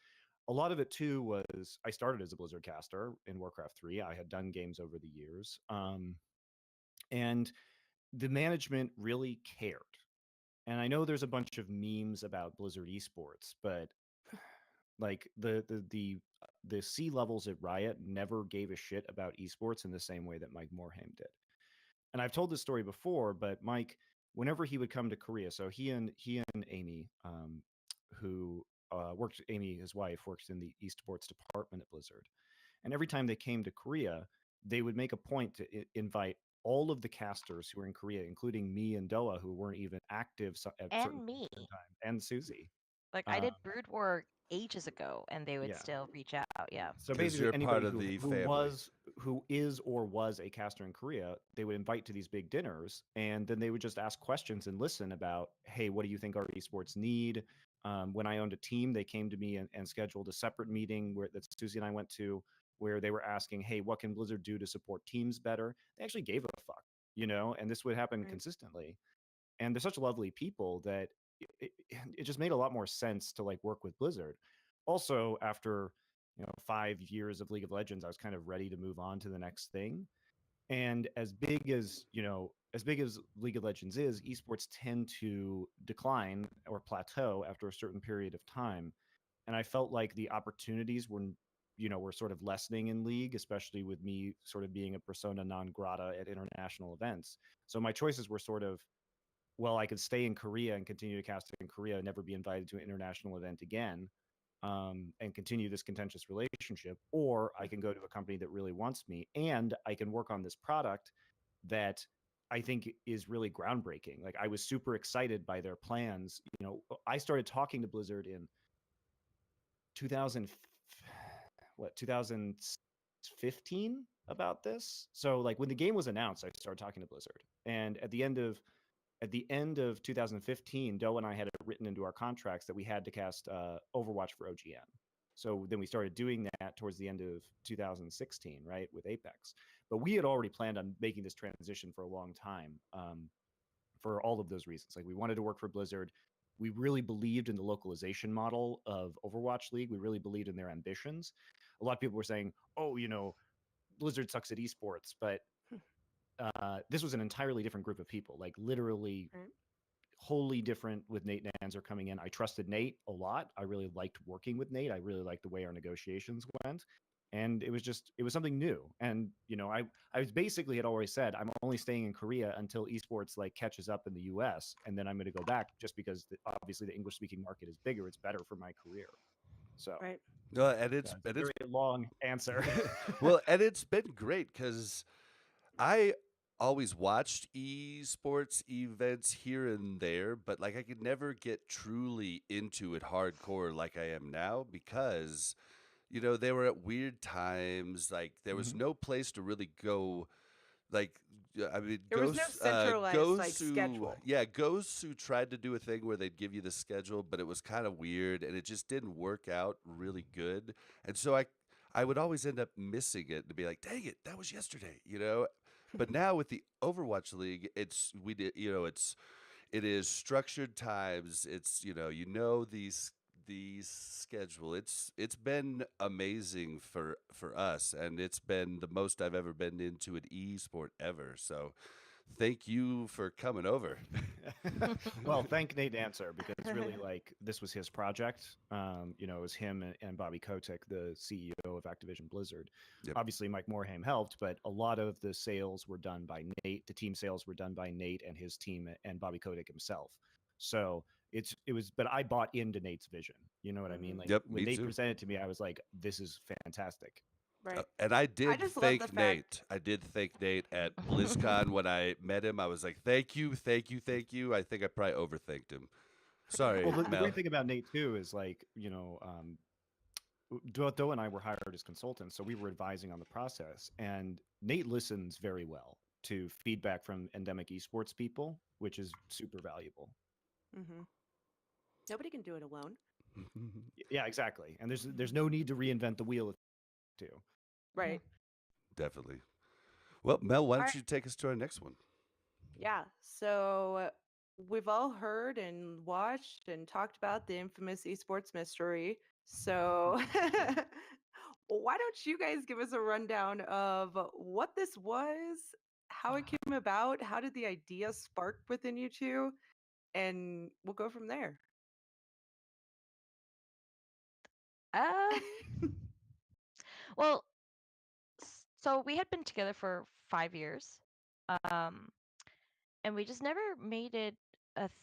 a lot of it too was I started as a Blizzard caster in Warcraft 3. I had done games over the years, and the management really cared. And I know there's a bunch of memes about Blizzard esports, but like the C levels at Riot never gave a shit about esports in the same way that Mike Morhaime did. And I've told this story before, but Mike, whenever he would come to Korea, so he and Amy, who Amy, his wife, works in the esports department at Blizzard, and every time they came to Korea, they would make a point to invite all of the casters who were in Korea, including me and Doa, who weren't even active at certain And points me. in time, and Susie. Like I Um, did Brood War ages ago, and they would yeah. still reach out. Yeah. So Because basically, you're part anybody of the family. who is or was a caster in Korea, they would invite to these big dinners, and then they would just ask questions and listen about, hey, what do you think our esports need? When I owned a team, they came to me and scheduled a separate meeting that Susie and I went to, where they were asking, hey, what can Blizzard do to support teams better? They actually gave a fuck, and this would happen Right. consistently. And they're such lovely people that it just made a lot more sense to like work with Blizzard. Also, after 5 years of League of Legends, I was kind of ready to move on to the next thing. And as big as League of Legends is, esports tend to decline or plateau after a certain period of time. And I felt like the opportunities were sort of lessening in League, especially with me sort of being a persona non grata at international events. So my choices were sort of, well, I could stay in Korea and continue to cast in Korea and never be invited to an international event again, and continue this contentious relationship, or I can go to a company that really wants me and I can work on this product that I think is really groundbreaking. Like I was super excited by their plans. I started talking to Blizzard in 2000 2015 about this. So like when the game was announced, I started talking to Blizzard. And at the end of 2015, Doe and I had it written into our contracts that we had to cast Overwatch for OGN. So then we started doing that towards the end of 2016, right, with Apex. But we had already planned on making this transition for a long time, for all of those reasons. Like we wanted to work for Blizzard. We really believed in the localization model of Overwatch League. We really believed in their ambitions. A lot of people were saying, "Oh, Blizzard sucks at esports," but this was an entirely different group of people. Like literally, Right. wholly different with Nate Nanzer coming in. I trusted Nate a lot. I really liked working with Nate. I really liked the way our negotiations went. And it was something new. And, I was basically had always said, I'm only staying in Korea until esports like catches up in the US. And then I'm going to go back just because obviously the English speaking market is bigger. It's better for my career. So Right. No, and it's a very long answer. well, and it's been great because I always watched esports events here and there, but like I could never get truly into it hardcore like I am now because they were at weird times. Like there was Mhm. no place to really go. Like I mean, There was no centralized like schedule. Gosu tried to do a thing where they'd give you the schedule, but it was kind of weird and it just didn't work out really good. And so I would always end up missing it to be like, dang it, that was yesterday. But now with the Overwatch League, it is structured times. It's these schedule. It's been amazing for us, and it's been the most I've ever been into an esport ever. So thank you for coming over. Well, thank Nate Dancer because really like this was his project. It was him and Bobby Kotick, the CEO of Activision Blizzard. Yep. Obviously, Mike Morhaime helped, but a lot of the sales were done by Nate. The team sales were done by Nate and his team and Bobby Kotick himself. So but I bought into Nate's vision. You know what I mean? Like Yep, when me Nate too. presented to me, I was like, "This is fantastic." Right. And I did just love the thank Nate. I did thank Nate at BlizzCon when I met him. I was like, "Thank you, thank you, thank you." I think I probably overthanked him. Sorry, Well, the Mel. great thing about Nate too is like Doe and I were hired as consultants, so we were advising on the process. And Nate listens very well to feedback from endemic esports people, which is super valuable. Mm-hmm. Nobody can do it alone. Yeah, exactly. And there's no need to reinvent the wheel too. Right. Definitely. Well, Mel, why All don't right. you take us to our next one? Yeah. So we've all heard and watched and talked about the infamous esports mystery. So why don't you guys give us a rundown of what this was, how it came about, how did the idea spark within you two, and we'll go from there. Well, so we had been together for 5 years, and we just never made it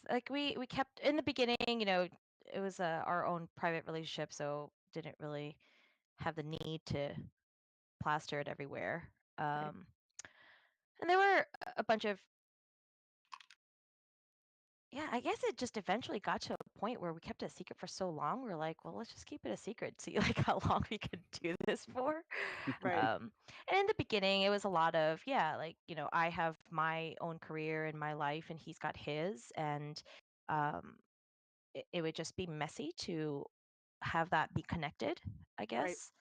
like we kept in the beginning. It was our own private relationship, so didn't really have the need to plaster it everywhere. Right. And there were a bunch of yeah, I guess it just eventually got to a point where we kept it a secret for so long. We're like, well, let's just keep it a secret, see like how long we could do this for. Right. And in the beginning, it was a lot of, yeah, like, I have my own career and my life, and he's got his, and um, it would just be messy to have that be connected, I Right. guess,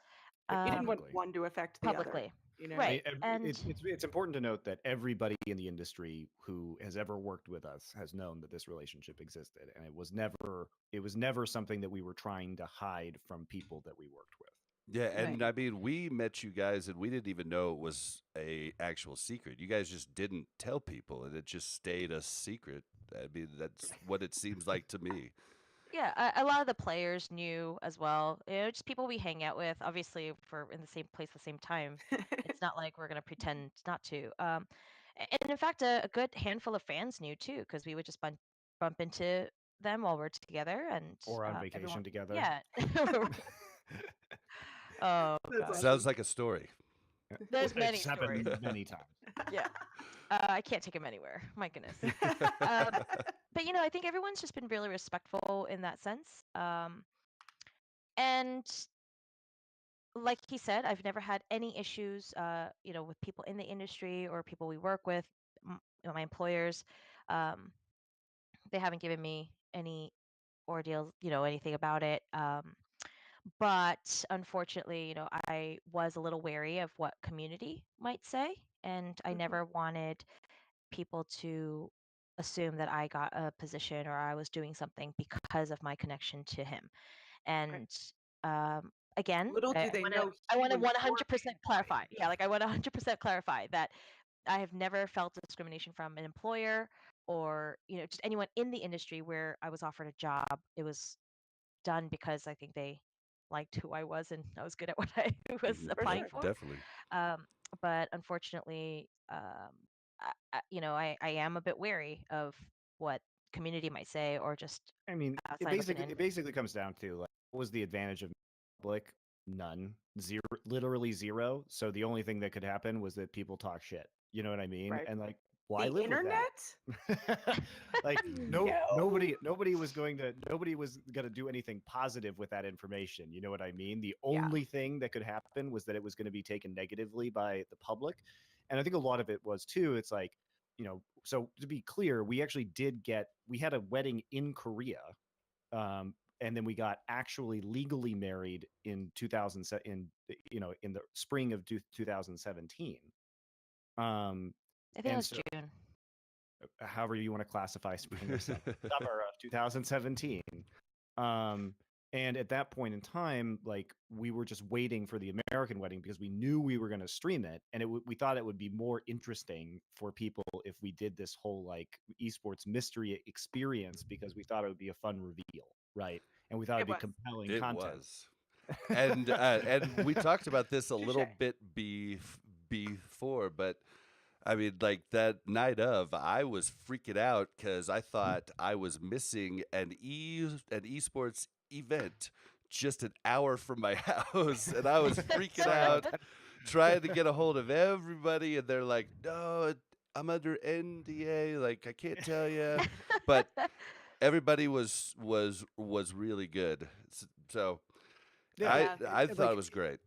You didn't want Publicly. one to affect the other. publicly. you know. Right. It's important to note that everybody in the industry who has ever worked with us has known that this relationship existed, and it was never something that we were trying to hide from people that we worked with. Yeah, and Right. I mean, we met you guys, and we didn't even know it was a actual secret. You guys just didn't tell people, and it just stayed a secret. I mean, that's what it seems like to me. Yeah, a lot of the players knew as well. Just people we hang out with. Obviously, if we're in the same place at the same time, it's not like we're gonna pretend not to. And in fact, a good handful of fans knew too, because we would just bump into them while we're together, and Or on everyone. vacation together. Yeah. Oh That's gosh, Sounds like a story. there's many It's happened stories. many times. Yeah. I can't take him anywhere. My goodness. But I think everyone's just been really respectful in that sense. And like he said, I've never had any issues, with people in the industry or people we work with, my employers. Um, they haven't given me any ordeals, anything about it. But unfortunately, I was a little wary of what community might say, and I Mhm. never wanted people to assume that I got a position or I was doing something because of my connection to him. Right. And again, Little I do they want to know I he want to was your 100% viewpoint. clarify. Yeah, like I want to 100% clarify that I have never felt discrimination from an employer or just anyone in the industry where I was offered a job. It was done because I think they liked who I was and I was good at what I was For applying sure. for. Definitely. But unfortunately, I am a bit wary of what community might say or just I mean, outside looking in. it basically comes down to like, what was the advantage of public? None, zero, literally zero. So the only thing that could happen was that people talk shit. You know what I mean? Right. And like, why The live with internet? that? Like, No. nobody was gonna do anything positive with that information. You know what I mean? The Yeah. only thing that could happen was that it was going to be taken negatively by the public, and I think a lot of it was too. It's like, so to be clear, we had a wedding in Korea, and then we got actually legally married in 2007 in the spring of 2017. Um, I think it and was so June. however you want to classify spring or summer, summer of 2017. Um, and at that point in time, like we were just waiting for the American wedding because we knew we were going to stream it, and we thought it would be more interesting for people if we did this whole like esports mystery experience because we thought it would be a fun reveal, right? And we thought it'd It be was. compelling It content. was. And we talked about this a little Touche. bit before, but I mean, like that night of, I was freaking out because I thought I was missing an esports event just an hour from my house, and I was freaking Sorry about out, trying to get a hold of everybody, and they're like, "No, I'm under NDA, like I can't tell you," but everybody was really good. So Yeah, I Yeah. I thought like it was great.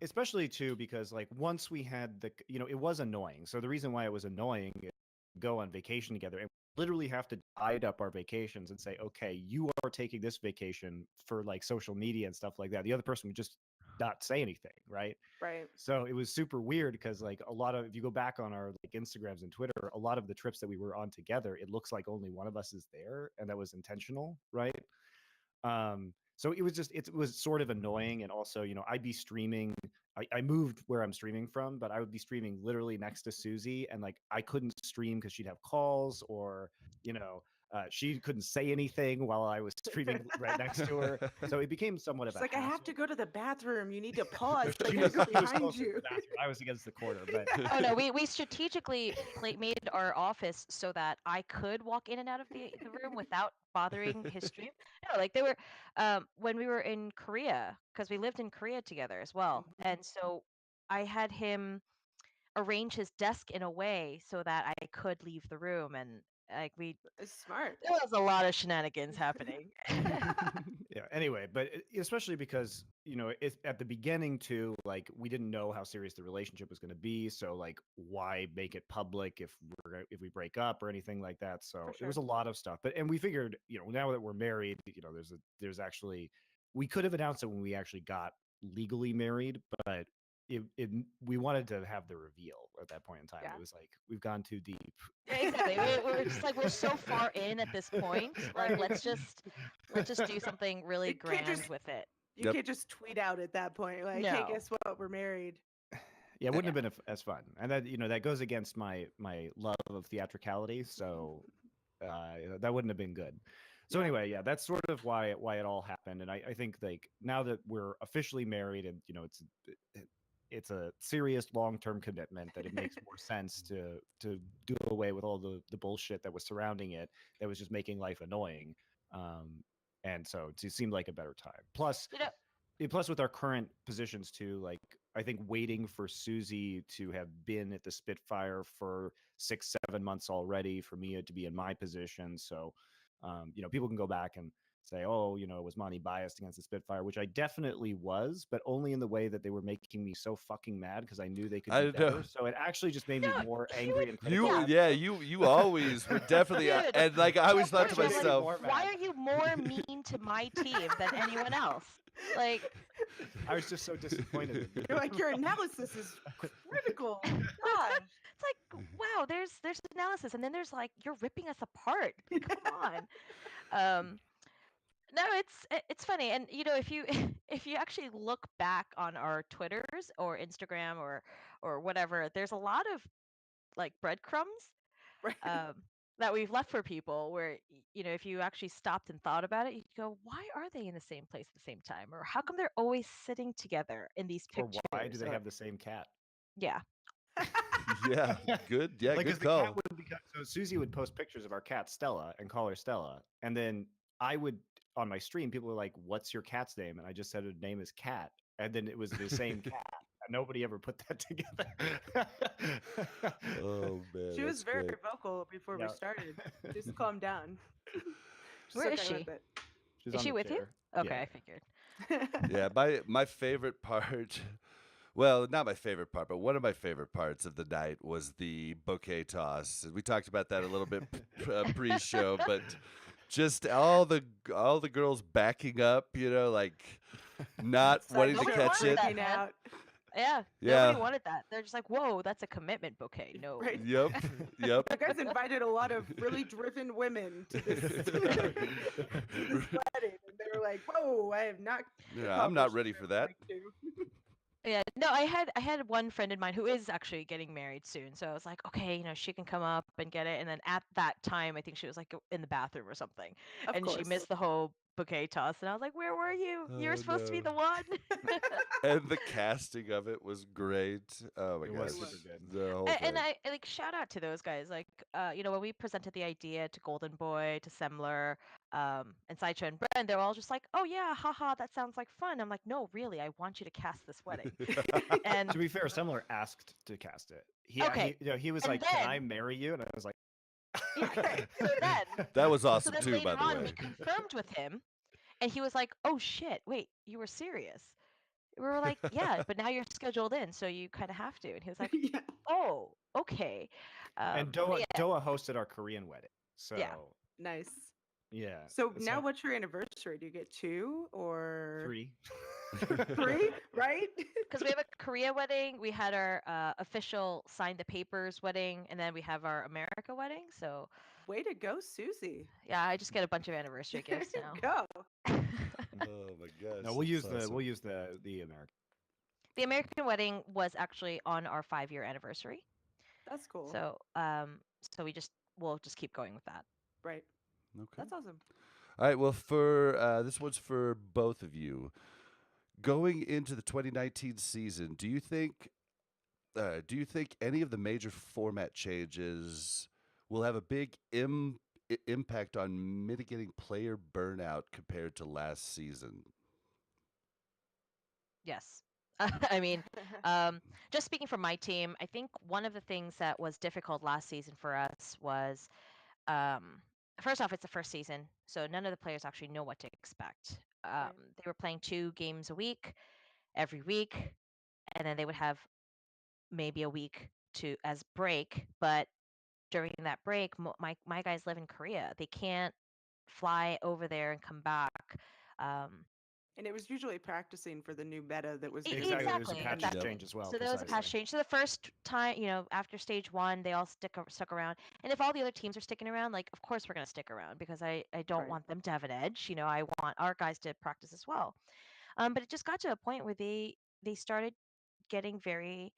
especially too because like once we had it was annoying. So the reason why it was annoying is go on vacation together and literally have to divide up our vacations and say, okay, you are taking this vacation for like social media and stuff like that. The other person would just not say anything, right? Right. So it was super weird because like a lot of if you go back on our like Instagrams and Twitter, a lot of the trips that we were on together, it looks like only one of us is there, and that was intentional, right? So it was sort of annoying, and also I'd be streaming. I moved where I'm streaming from, but I would be streaming literally next to Susie, and like I couldn't stream because she'd have calls, or she couldn't say anything while I was streaming right next to her. So it became somewhat of She's a like, I have to hassle. go to the bathroom. You need to pause so I She can was go she was behind closer to you. the bathroom. I was against the corner, but Oh no, we strategically made our office so that I could walk in and out of the room without bothering his stream. No, like they were when we were in Korea, because we lived in Korea together as well. Mhm. And so I had him arrange his desk in a way so that I could leave the room, and like It's smart. there was a lot of shenanigans happening. yeah. Anyway, but especially because it's at the beginning too. Like we didn't know how serious the relationship was going to be, so like why make it public if we break up or anything like that. So For it sure. was a lot of stuff. And we figured now that we're married, there's actually we could have announced it when we actually got legally married, but we wanted to have the reveal at that point in time. Yeah. It was like we've gone too deep. Yeah, exactly. We're just like we're so far in at this point. Like Right. let's just do something really You can't grand just- with it. You Yep. can't just tweet out at that point, like, No. "Hey, guess what? We're married." Yeah, it wouldn't have been as fun, and that that goes against my love of theatricality. So that wouldn't have been good. So Yeah. anyway, yeah, that's sort of why it all happened, and I think like now that we're officially married, and it's a serious long-term commitment, that it makes more sense to do away with all the bullshit that was surrounding it, that was just making life annoying, and so it seemed like a better time. Plus, plus with our current positions too, like I think waiting for Susie to have been at the Spitfire for 6-7 months already, for me to be in my position. So people can go back and say, oh, was Monty biased against the Spitfire, which I definitely was, but only in the way that they were making me so fucking mad because I knew they could do better. So it actually just made me more angry and critical. You always were definitely, Dude, and like I always thought to first of all, myself, why are you more mean to my team than anyone else? Like, I was just so disappointed. You're like, your analysis is critical. God. it's like, wow, there's analysis, and then there's like, you're ripping us apart. Come on. No, it's funny, and if you if you actually look back on our Twitters or Instagram or whatever, there's a lot of like breadcrumbs Right. that we've left for people where if you actually stopped and thought about it, you'd go, why are they in the same place at the same time, or how come they're always sitting together in these Or pictures? why do they have the same cat? Yeah. yeah, good, yeah, Like, 'cause good the cat call. would become, so Susie would post pictures of our cat Stella and call her Stella, and then I would, on my stream, people were like, "What's your cat's name?" And I just said her name is Cat, and then it was the same cat. Nobody ever put that together. Oh man, She was that's very great. vocal before we Yeah. started. Just calm down. Just Where is okay she? with it. She's Is on she the with you? chair. Okay, Yeah. I figured. Yeah, my favorite part. Well, not my favorite part, but one of my favorite parts of the night was the bouquet toss. We talked about that a little bit pre-show, but just all the girls backing up, like not wanting to Sideshow catch it. freaking out. Yeah, Yeah. nobody wanted that. They're just like, whoa, that's a commitment bouquet. No. Right. Yep. You guys invited a lot of really driven women to this, to this wedding, and they were like, "Whoa, I have not." Yeah, I'm not accomplished ready what I for would that. like to." Yeah, no, I had one friend in mind who is actually getting married soon. So I was like, okay, she can come up and get it. And then at that time, I think she was like in the bathroom or something, Of and she course. missed the whole bouquet toss. And I was like, where were you? You were Oh, supposed to be no. the one. And the casting of it was great. Oh my It gosh. was super good. The whole And thing. I like shout out to those guys. Like, when we presented the idea to Golden Boy, to Semler, and Sideshow and Brand, they're all just like, "Oh yeah, haha, that sounds like fun." I'm like, "No, really, I want you to cast this wedding." And To be fair, Semler asked to cast it. Okay. He was And like, "Can I then- marry you?" And I was like, Okay, so then That was so awesome then too, later by the on, way. we confirmed with him, and he was like, "Oh shit, wait, you were serious?" We were like, "Yeah, but now you're scheduled in, so you kind of have to." And he was like, Yeah. "Oh, okay." and but Doa yeah, Doa hosted our Korean wedding. So Nice. yeah. So now, what's your anniversary? Do you get 2 or 3. 3? Right? because we have a Korea wedding, we had our official sign the papers wedding, and then we have our America wedding. So Way to go, Susie. yeah, I just get a bunch of anniversary There gifts you now. go. Oh my gosh. No, we'll use that's awesome. the American. The American wedding was actually on our 5-year anniversary. That's cool. So we'll just keep going with that. Right. Okay. That's awesome. All right. Well, for this one's for both of you. Going into the 2019 season, do you think any of the major format changes will have a big impact on mitigating player burnout compared to last season? Yes. I mean, just speaking for my team, I think one of the things that was difficult last season for us was, first off, it's the first season, so none of the players actually know what to expect. Right. They were playing 2 games a week, every week, and then they would have maybe a week as break. But during that break, my guys live in Korea. They can't fly over there and come back. And it was usually practicing for the new meta that was being Exactly. It was a Exactly, patch implemented. exactly. change as well. So there was a patch Precisely. change. So the first time, after stage 1, they all stuck around. And if all the other teams are sticking around, like, of course we're going to stick around because I don't Right. want them to have an edge. I want our guys to practice as well. But it just got to a point where they started getting very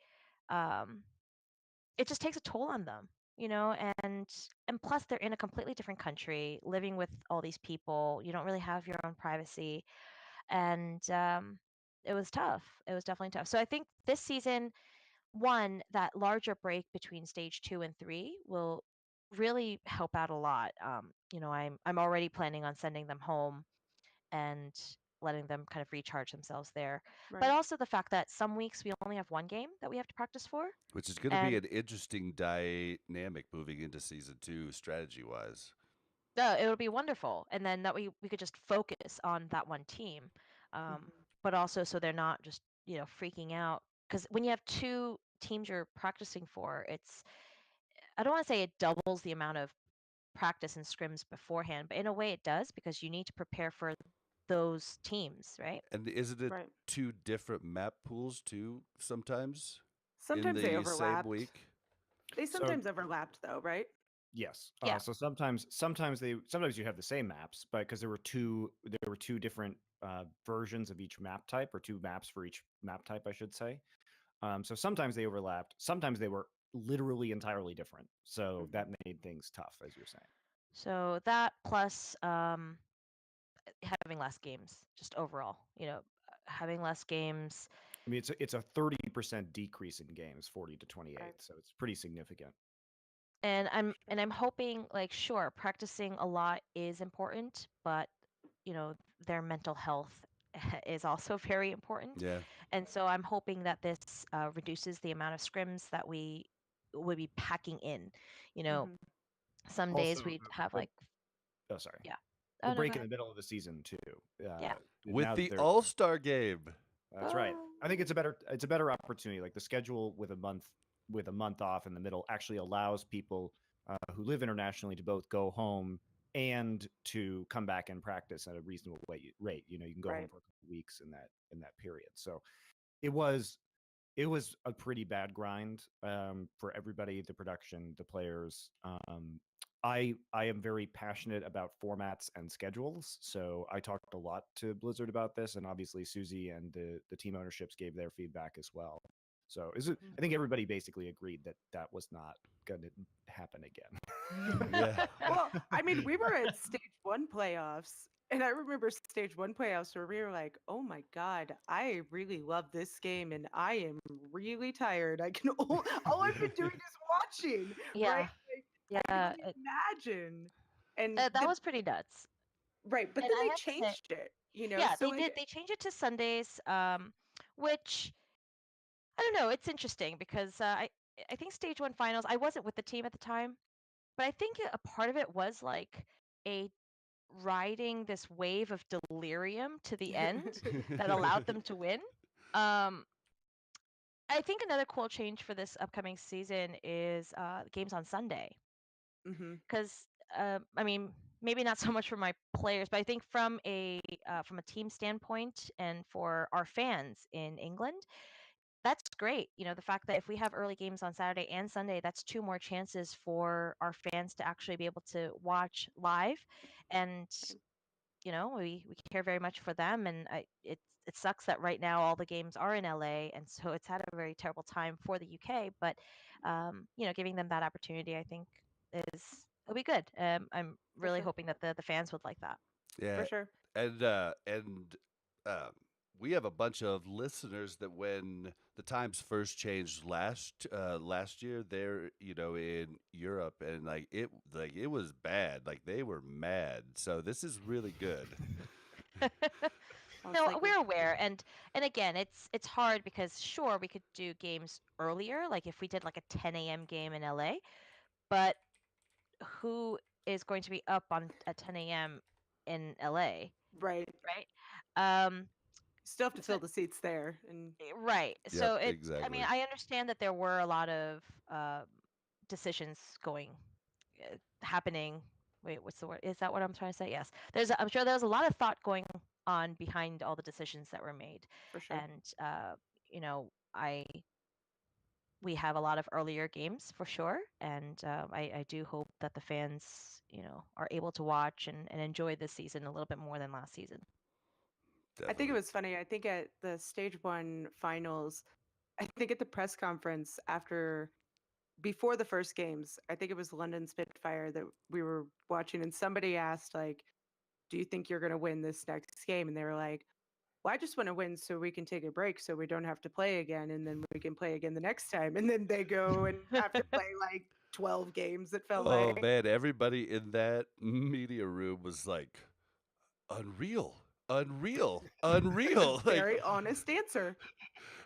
it just takes a toll on them, and plus they're in a completely different country, living with all these people. You don't really have your own privacy, and it was tough. It was definitely tough. So I think this season, one, that larger break between stage 2 and 3 will really help out a lot. I'm already planning on sending them home and letting them kind of recharge themselves there. But Right. also the fact that some weeks we only have one game that we have to practice for. Which is going to be And an interesting dynamic moving into season 2, strategy wise. it'll be wonderful. And then that we could just focus on that one team. Mhm. But also so they're not just, freaking out. Because when you have two teams you're practicing for, I don't want to say it doubles the amount of practice and scrims beforehand, but in a way it does because you need to prepare for those teams, right? And isn't it Right. 2 different map pools too sometimes in Sometimes they the same overlapped. week? They So sometimes overlapped though, right? yes. Yeah. So sometimes you have the same maps, but because there were two different versions of each map type, or 2 maps for each map type, I should say. So sometimes they overlapped. Sometimes they were literally entirely different. So Mhm. that made things tough, as you're saying. So that plus having less games, just overall, having less games. I mean, it's a 30% decrease in games, 40 to 28. Right. So it's pretty significant. And I'm Sure. and I'm hoping, like, sure, practicing a lot is important, but their mental health is also very important. Yeah. And so I'm hoping that this reduces the amount of scrims that we would be packing in. You know, Mhm. some Also, days we'd have like, oh, sorry. yeah. The Oh no, go break in ahead. the middle of the season too. Yeah. With Now that the they're All-Star game. That's right. I think Oh. it's a better opportunity. Like the schedule with a month off in the middle actually allows people who live internationally to both go home and to come back and practice at a reasonable rate. You can go home Right. for a couple of weeks in that period. So it was it was a pretty bad grind for everybody, the production, the players. I am very passionate about formats and schedules, so I talked a lot to Blizzard about this, and obviously Susie and the team ownerships gave their feedback as well. So Mhm. I think everybody basically agreed that that was not going to happen again. Yeah. Well, I mean, we were at stage 1 playoffs, and I remember stage 1 playoffs where we were like, "Oh my god, I really love this game, and I am really tired. I can all I've been doing is watching." Right? Yeah. Like, I can Yeah. only imagine. And That was pretty nuts. right, but And then I they have to say, changed it, yeah, so they like did. They changed it to Sundays, which I don't know. It's interesting because I think stage 1 finals. I wasn't with the team at the time, but I think a part of it was like a riding this wave of delirium to the end that allowed them to win. Um, I think another cool change for this upcoming season is games on Sunday. Mhm. Because I mean, maybe not so much for my players, but I think from a team standpoint and for our fans in England, that's great. The fact that if we have early games on Saturday and Sunday, that's 2 more chances for our fans to actually be able to watch live. And we care very much for them, and it sucks that right now all the games are in LA, and so it's had a very terrible time for the UK. But giving them that opportunity, I think, it'll be good. I'm For really sure. hoping that the fans would like that. For Yeah. sure. And um, we have a bunch of listeners that when the times first changed last year, they're in Europe, and like it was bad. Like they were mad. So this is really good. Most No, likely. we're aware, and again, it's hard because sure we could do games earlier, like if we did like a 10 a.m. game in LA, but who is going to be up on at 10 a.m. in LA, Right. right? Still have to So fill the seats there and right. Yep, So I mean, exactly. I understand that there were a lot of decisions happening. Wait, what's the word? Is that what I'm trying to say? Yes. I'm sure there was a lot of thought going on behind all the decisions that were made. For sure. And you know, we have a lot of earlier games for sure, and I do hope that the fans, are able to watch and enjoy this season a little bit more than last season. I think it Definitely. was funny. I think at the stage 1 finals, I think at the press conference before the first games, I think it was London Spitfire that we were watching, and somebody asked, like, do you think you're going to win this next game? And they were like, well, I just want to win so we can take a break so we don't have to play again, and then we can play again the next time. And then they go and have to play like 12 games, it felt Oh like. man, everybody in that media room was like, unreal, unreal, unreal. Like, Very honest answer.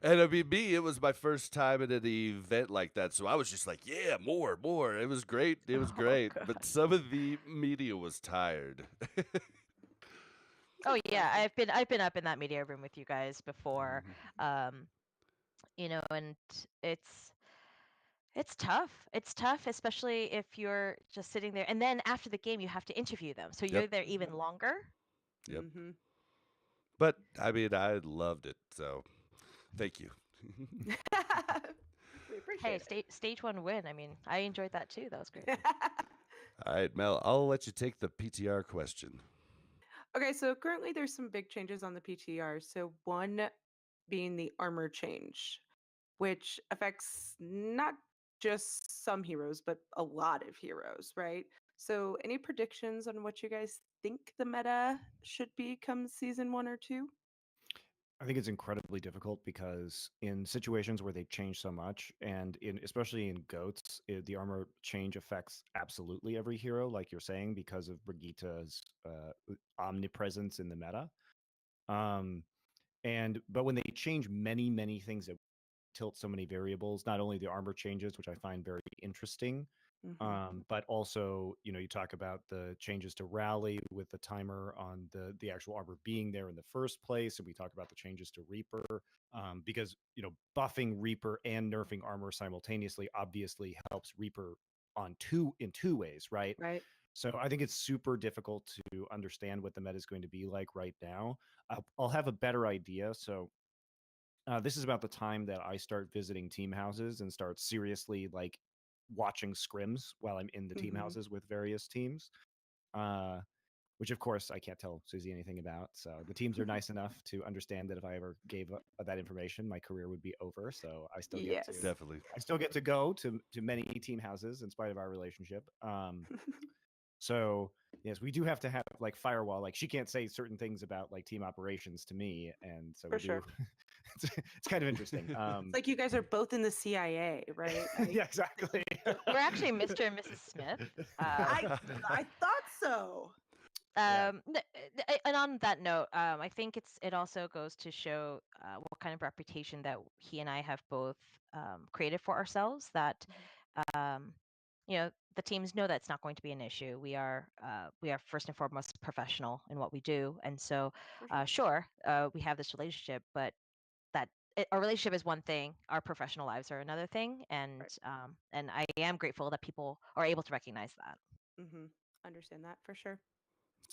and I mean, me, it was my first time at an event like that, so I was just like, yeah, more, more. It was great, it was Oh, great. God. But some of the media was tired. Oh yeah, Exhausted. I've been up in that media room with you guys before. Mhm. And it's tough. It's tough, especially if you're just sitting there and then after the game you have to interview them. So Yep, you're there even longer. yep. Mm-hmm. But I mean, I loved it, so thank you. We Hey, appreciate stage one win. I mean, I enjoyed that too. That was great. it. All right, Mel, I'll let you take the PTR question. Okay, so currently there's some big changes on the PTR. So one being the armor change, which affects not just some heroes, but a lot of heroes, right? So any predictions on what you guys think the meta should be come season 1 or 2? I think it's incredibly difficult because in situations where they change so much, and especially in goats, the armor change affects absolutely every hero, like you're saying, because of Brigitte's omnipresence in the meta. Um, but when they change many things that tilt so many variables, not only the armor changes, which I find very interesting, Mm-hmm. but also, you talk about the changes to rally with the timer on the actual armor being there in the first place, and we talk about the changes to Reaper, because buffing Reaper and nerfing armor simultaneously obviously helps Reaper in two ways, right? Right. So I think it's super difficult to understand what the meta is going to be like right now. I'll have a better idea. So this is about the time that I start visiting team houses and start seriously like watching scrims while I'm in the team Mm-hmm. houses with various teams. Uh, which of course I can't tell Susie anything about. So the teams are nice enough to understand that if I ever gave that information, my career would be over. So Yes. Definitely. I still get to go to many team houses in spite of our relationship. So yes, we do have to have like firewall. Like she can't say certain things about like team operations to me, and so For we do. sure. It's kind of interesting. It's like you guys are both in the CIA, right? Yeah, exactly. We're actually Mr. and Mrs. Smith. I I thought so. Yeah. And on that note, I think it also goes to show what kind of reputation that he and I have both created for ourselves. That um, the teams know that's not going to be an issue. We are first and foremost professional in what we do, and so For sure. sure, we have this relationship, but our relationship is one thing, our professional lives are another thing, Right. and I am grateful that people are able to recognize that. Mm-hmm. Understand that for sure.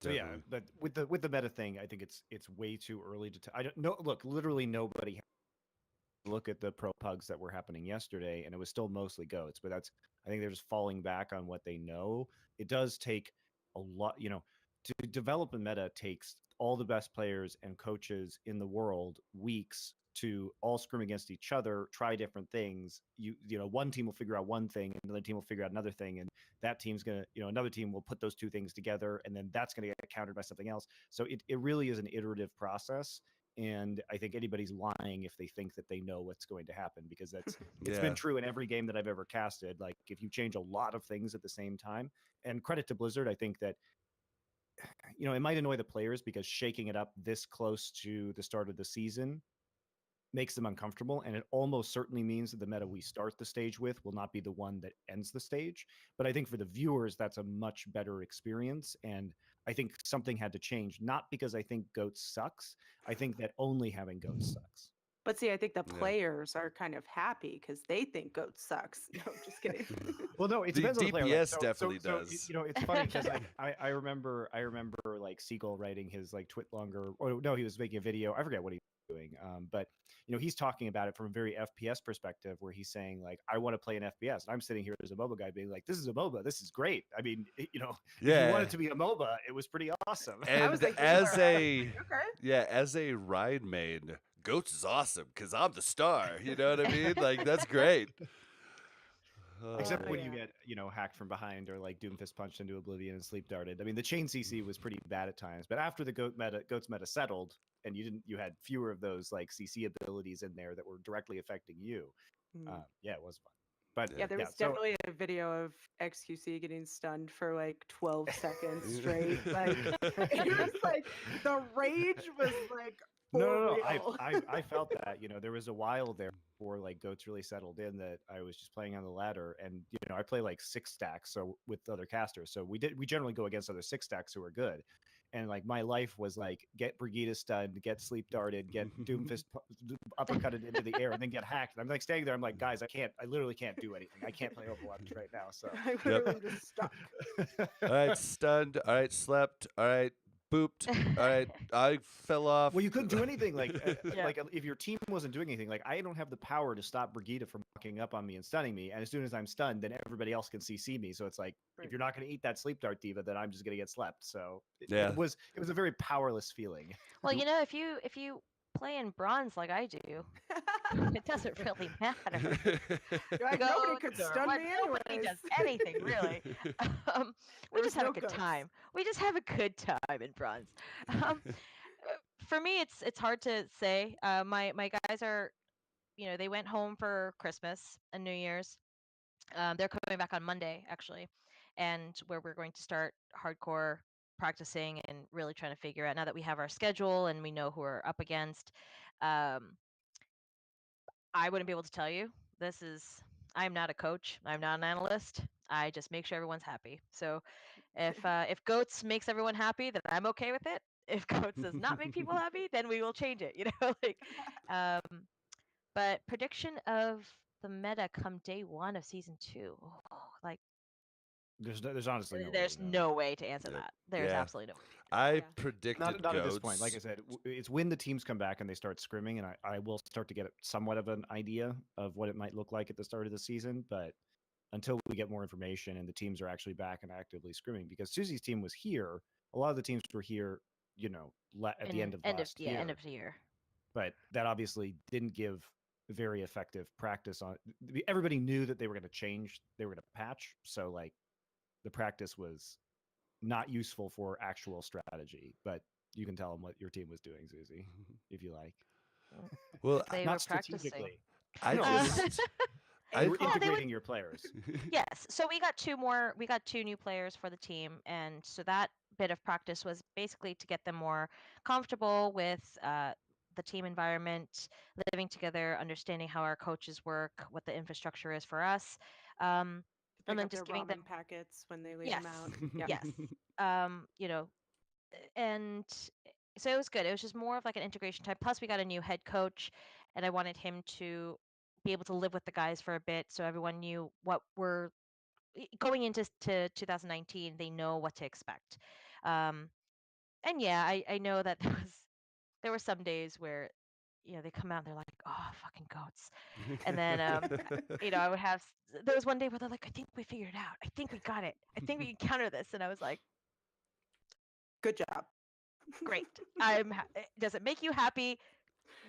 So yeah, Definitely. but with the meta thing, I think it's way too early to tell. I don't know. Look, literally nobody look at the pro pugs that were happening yesterday, and it was still mostly goats. But I think they're just falling back on what they know. It does take a lot, to develop a meta takes all the best players and coaches in the world weeks to all scrim against each other, try different things. One team will figure out one thing, and another team will figure out another thing, and that team's gonna, another team will put those two things together, and then that's gonna get countered by something else. So it really is an iterative process. And I think anybody's lying if they think that they know what's going to happen, because it's been Yeah. true in every game that I've ever casted. Like if you change a lot of things at the same time, and credit to Blizzard, I think that it might annoy the players because shaking it up this close to the start of the season makes them uncomfortable, and it almost certainly means that the meta we start the stage with will not be the one that ends the stage. But I think for the viewers, that's a much better experience, and I think something had to change, not because I think goats sucks. I think that only having goats sucks. But see, I think the Yeah. players are kind of happy because they think Goat sucks. No, just kidding. Well, no, it The depends on the player. Like, DPS definitely does. You know, it's funny because like I remember like Siegel writing his like twit longer, or no, he was making a video. I forget what he was doing. But you know, he's talking about it from a very FPS perspective, where he's saying like, I want to play an FPS, and I'm sitting here as a MOBA guy being like, this is a MOBA, this is great. I mean, you know, if you want it to be a MOBA, it was pretty awesome. I was And like, this is as bad. a Okay. as a ride main, Goats is awesome because I'm the star. You know what I mean? Like that's great. Except Oh, when you yeah. get, you know, hacked from behind or like Doomfist punched into oblivion and sleep darted. I mean, the chain CC was pretty bad at times, but after the goats meta settled, and you had fewer of those like CC abilities in there that were directly affecting you. Mm. Yeah, it was fun. But Yeah, there was so definitely a video of XQC getting stunned for like 12 seconds straight. Like it was like the rage was like for no, real. I felt that. You know, there was a while there before like goats really settled in that I was just playing on the ladder, and you know, I play like 6 stacks so with other casters, so we generally go against other 6 stacks who are good. And like my life was like get Brigida stunned, get sleep darted, get Doomfist uppercutted into the air, and then get hacked. And I'm like standing there, I'm like, guys, I literally can't do anything. I can't play Overwatch right now. So I literally just stuck. All right, stunned. All right, slept. All right, booped. All right, I fell off. Well, you couldn't do anything. Like, Yeah. like if your team wasn't doing anything, like I don't have the power to stop Brigida from walking up on me and stunning me. And as soon as I'm stunned, then everybody else can CC me. So it's like, Right. if you're not going to eat that sleep dart diva, then I'm just going to get slept. So Yeah. it was a very powerless feeling. Well, you know, if you play in bronze like I do, it doesn't really matter. You're like, nobody could Goats or stun what, me nobody anyways. does anything really. We There just was have no a good goats. time. We just have a good time in bronze. For me, it's hard to say. My guys are, you know, they went home for Christmas and New Year's. They're coming back on Monday actually, and where we're going to start hardcore practicing and really trying to figure out, now that we have our schedule and we know who we're up against. Um, I wouldn't be able to tell you. I'm not a coach. I'm not an analyst. I just make sure everyone's happy. So if Goats makes everyone happy, then I'm okay with it. If Goats does not make people happy, then we will change it. You know, like, um, but prediction of the meta come day one of season 2. Oh, like There's honestly no there's way, no. no way to answer Yep. that. There's Yeah. absolutely no way. I Yeah. predicted Not at Goats. this point. Like I said, it's when the teams come back and they start scrimming, and I will start to get somewhat of an idea of what it might look like at the start of the season. But until we get more information and the teams are actually back and actively scrimming, because Susie's team was here, a lot of the teams were here, you know, at the end of last year. End of the year. But that obviously didn't give very effective practice on. Everybody knew that they were going to change, they were going to patch, so like the practice was not useful for actual strategy. But you can tell them what your team was doing, Susie, if you like. Well, They Not were practicing. strategically. I No, just they were Yeah, they integrating your players. Yes. So we got two new players for the team, and so that bit of practice was basically to get them more comfortable with the team environment, living together, understanding how our coaches work, what the infrastructure is for us, um, Pick and then up their just giving them ramen packets when they leave yes, them out. Yep. yes, you know, and so it was good. It was just more of like an integration type. Plus, we got a new head coach, and I wanted him to be able to live with the guys for a bit, so everyone knew what we're going into 2019. They know what to expect. And yeah, I know that there were some days where, you know, they come out and they're like, oh, fucking goats. And then you know, I would have there was one day where they're like, I think we figured it out. I think we got it. I think we can counter this. And I was like, Good job. great. Does it make you happy?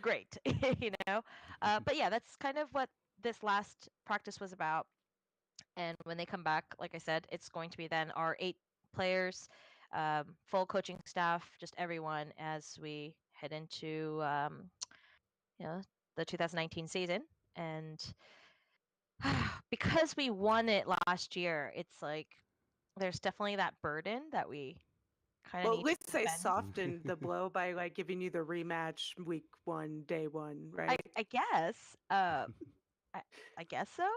Great. You know. But yeah, that's kind of what this last practice was about. And when they come back, like I said, it's going to be then our 8 players, full coaching staff, just everyone as we head into you know, the 2019 season. And because we won it last year, it's like there's definitely that burden that we kind of Well, at need least to they defend. softened the blow by like giving you the rematch week 1, day 1, right? I guess. I guess so.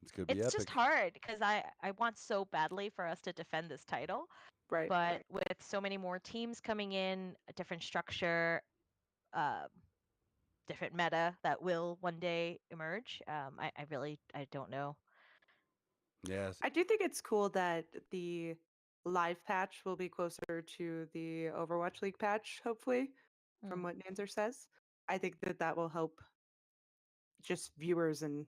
It's gonna be It's epic. just hard because I want so badly for us to defend this title. Right. But with so many more teams coming in, a different structure, um, different meta that will one day emerge. I don't know. Yes. I do think it's cool that the live patch will be closer to the Overwatch League patch, hopefully, from Mm. what Nanzer says. I think that that will help just viewers and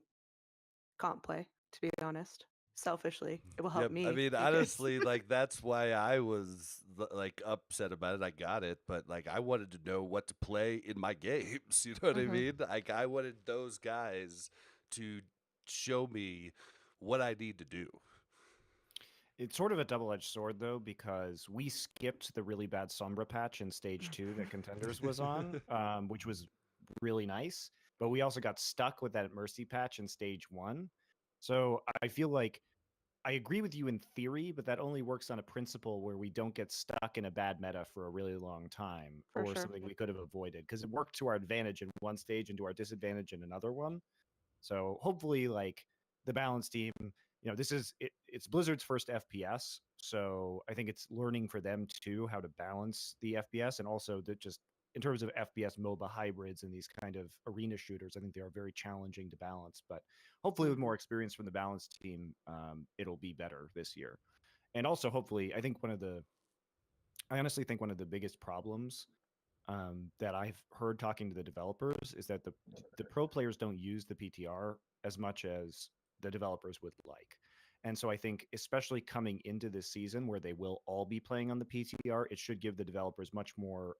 comp play, to be honest. Selfishly, it will help Yep. I me mean, because honestly, like that's why I was like upset about it. I got it, but like I wanted to know what to play in my games. You know what I Mhm. mean? Like I wanted those guys to show me what I need to do. It's sort of a double-edged sword, though, because we skipped the really bad Sombra patch in Stage 2 that Contenders was on, which was really nice. But we also got stuck with that Mercy patch in Stage 1. So I feel like I agree with you in theory, but that only works on a principle where we don't get stuck in a bad meta for a really long time For or sure. something we could have avoided, because it worked to our advantage in one stage and to our disadvantage in another one. So hopefully, like the balance team, it's Blizzard's first FPS, so I think it's learning for them too how to balance the FPS, and also that just in terms of FPS MOBA hybrids and these kind of arena shooters, I think they are very challenging to balance. But hopefully, with Mhm. more experience from the balance team, it'll be better this year. And also, hopefully, I honestly think one of the biggest problems that I've heard talking to the developers is that the pro players don't use the PTR as much as the developers would like. And so I think, especially coming into this season where they will all be playing on the PTR, it should give the developers much more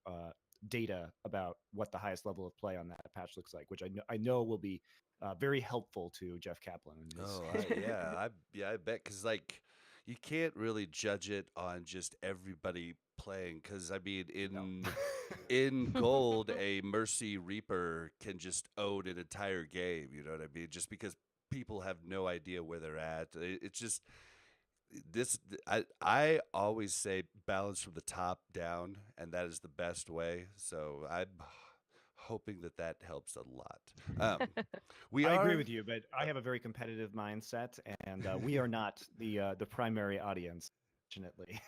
data about what the highest level of play on that patch looks like, which I know will be very helpful to Jeff Kaplan and his. Oh, I bet because like you can't really judge it on just everybody playing. Because I mean, No. in gold, a Mercy Reaper can just own an entire game. You know what I mean? Just because people have no idea where they're at. It's just this. I always say balance from the top down, and that is the best way. So I'm hoping that that helps a lot. We I agree are. with you, but I have a very competitive mindset, and we are not the primary audience, fortunately.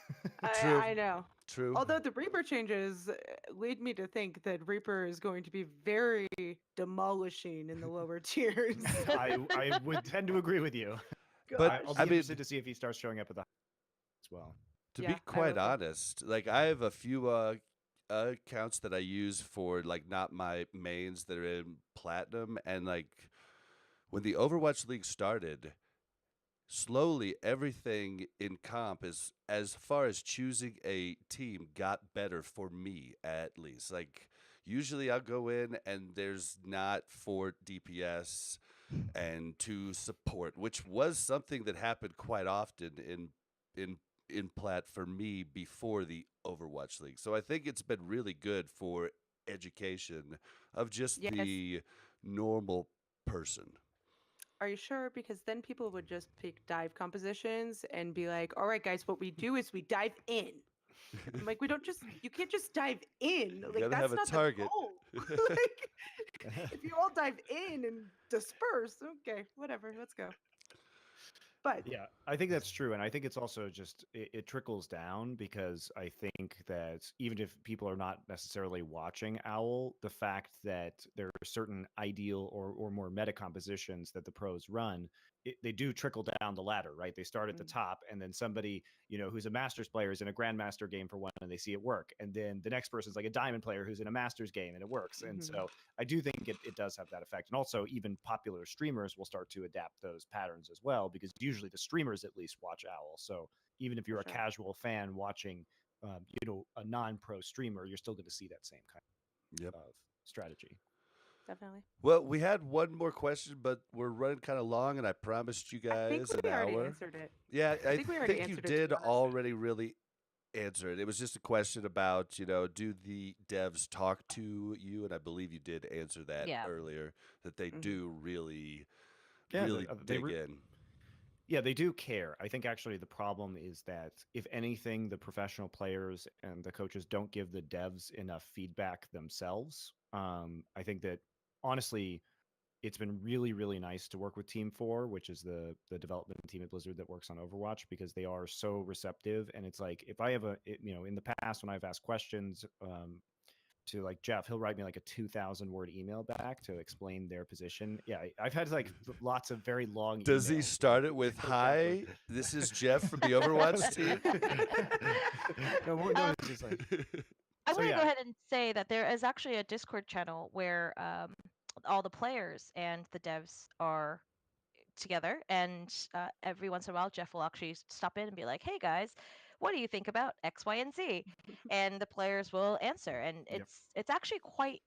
True. I know. True. Although the Reaper changes lead me to think that Reaper is going to be very demolishing in the lower tiers. I would tend to agree with you. But Gosh. I'll I be mean, interested to see if he starts showing up at the as well. to Yeah, be I will quite too. honest, like I have a few accounts that I use for like not my mains that are in platinum, and like when the Overwatch League started, slowly everything in comp is as far as choosing a team got better for me at least. Like usually I'll go in and there's not 4 DPS and 2 support, which was something that happened quite often in in plat for me before the Overwatch League. So I think it's been really good for education of just Yes. the normal person. Are you sure? Because then people would just pick dive compositions and be like, all right, guys, what we do is we dive in. I'm like, you can't just dive in. You Like, gotta have that's a not the target. goal. Like, if you all dive in and disperse, okay, whatever, let's go. But Yeah, I think that's true. And I think it's also just, it trickles down because I think that even if people are not necessarily watching OWL, the fact that there are certain ideal or more meta compositions that the pros run, they do trickle down the ladder, right? They start at the mm, top, and then somebody, who's a Masters player is in a Grandmaster game for one, and they see it work. And then the next person's like a Diamond player who's in a Masters game, and it works. And mhm, so I do think it does have that effect. And also, even popular streamers will start to adapt those patterns as well, because usually the streamers at least watch OWL. So even if for you're a sure. casual fan watching, a non-pro streamer, you're still going to see that same kind Yep. of strategy. Definitely. Well, we had one more question, but we're running kind of long, and I promised you I think guys an we already hour. answered it. Yeah, I I think we already think you answered it, to did be honest. already really answer it. It was just a question about, do the devs talk to you? And I believe you did answer that Yeah. earlier, that they Mhm. do really, Yeah, really dig in. Yeah, they do care. I think actually the problem is that if anything, the professional players and the coaches don't give the devs enough feedback themselves. I think that honestly, it's been really, really nice to work with Team 4, which is the development team at Blizzard that works on Overwatch, because they are so receptive. And it's like, if I have in the past when I've asked questions, to like Jeff, he'll write me like a 2,000 word email back to explain their position. Yeah, I've had like lots of very long. Does he emails start it with go back "Hi, this is Jeff from the Overwatch team"? no, it's just like. I'm So, going to yeah. go ahead and say that there is actually a Discord channel where all the players and the devs are together, and every once in a while Jeff will actually stop in and be like, hey guys, what do you think about X, Y, and Z? And the players will answer, and Yep. it's actually quite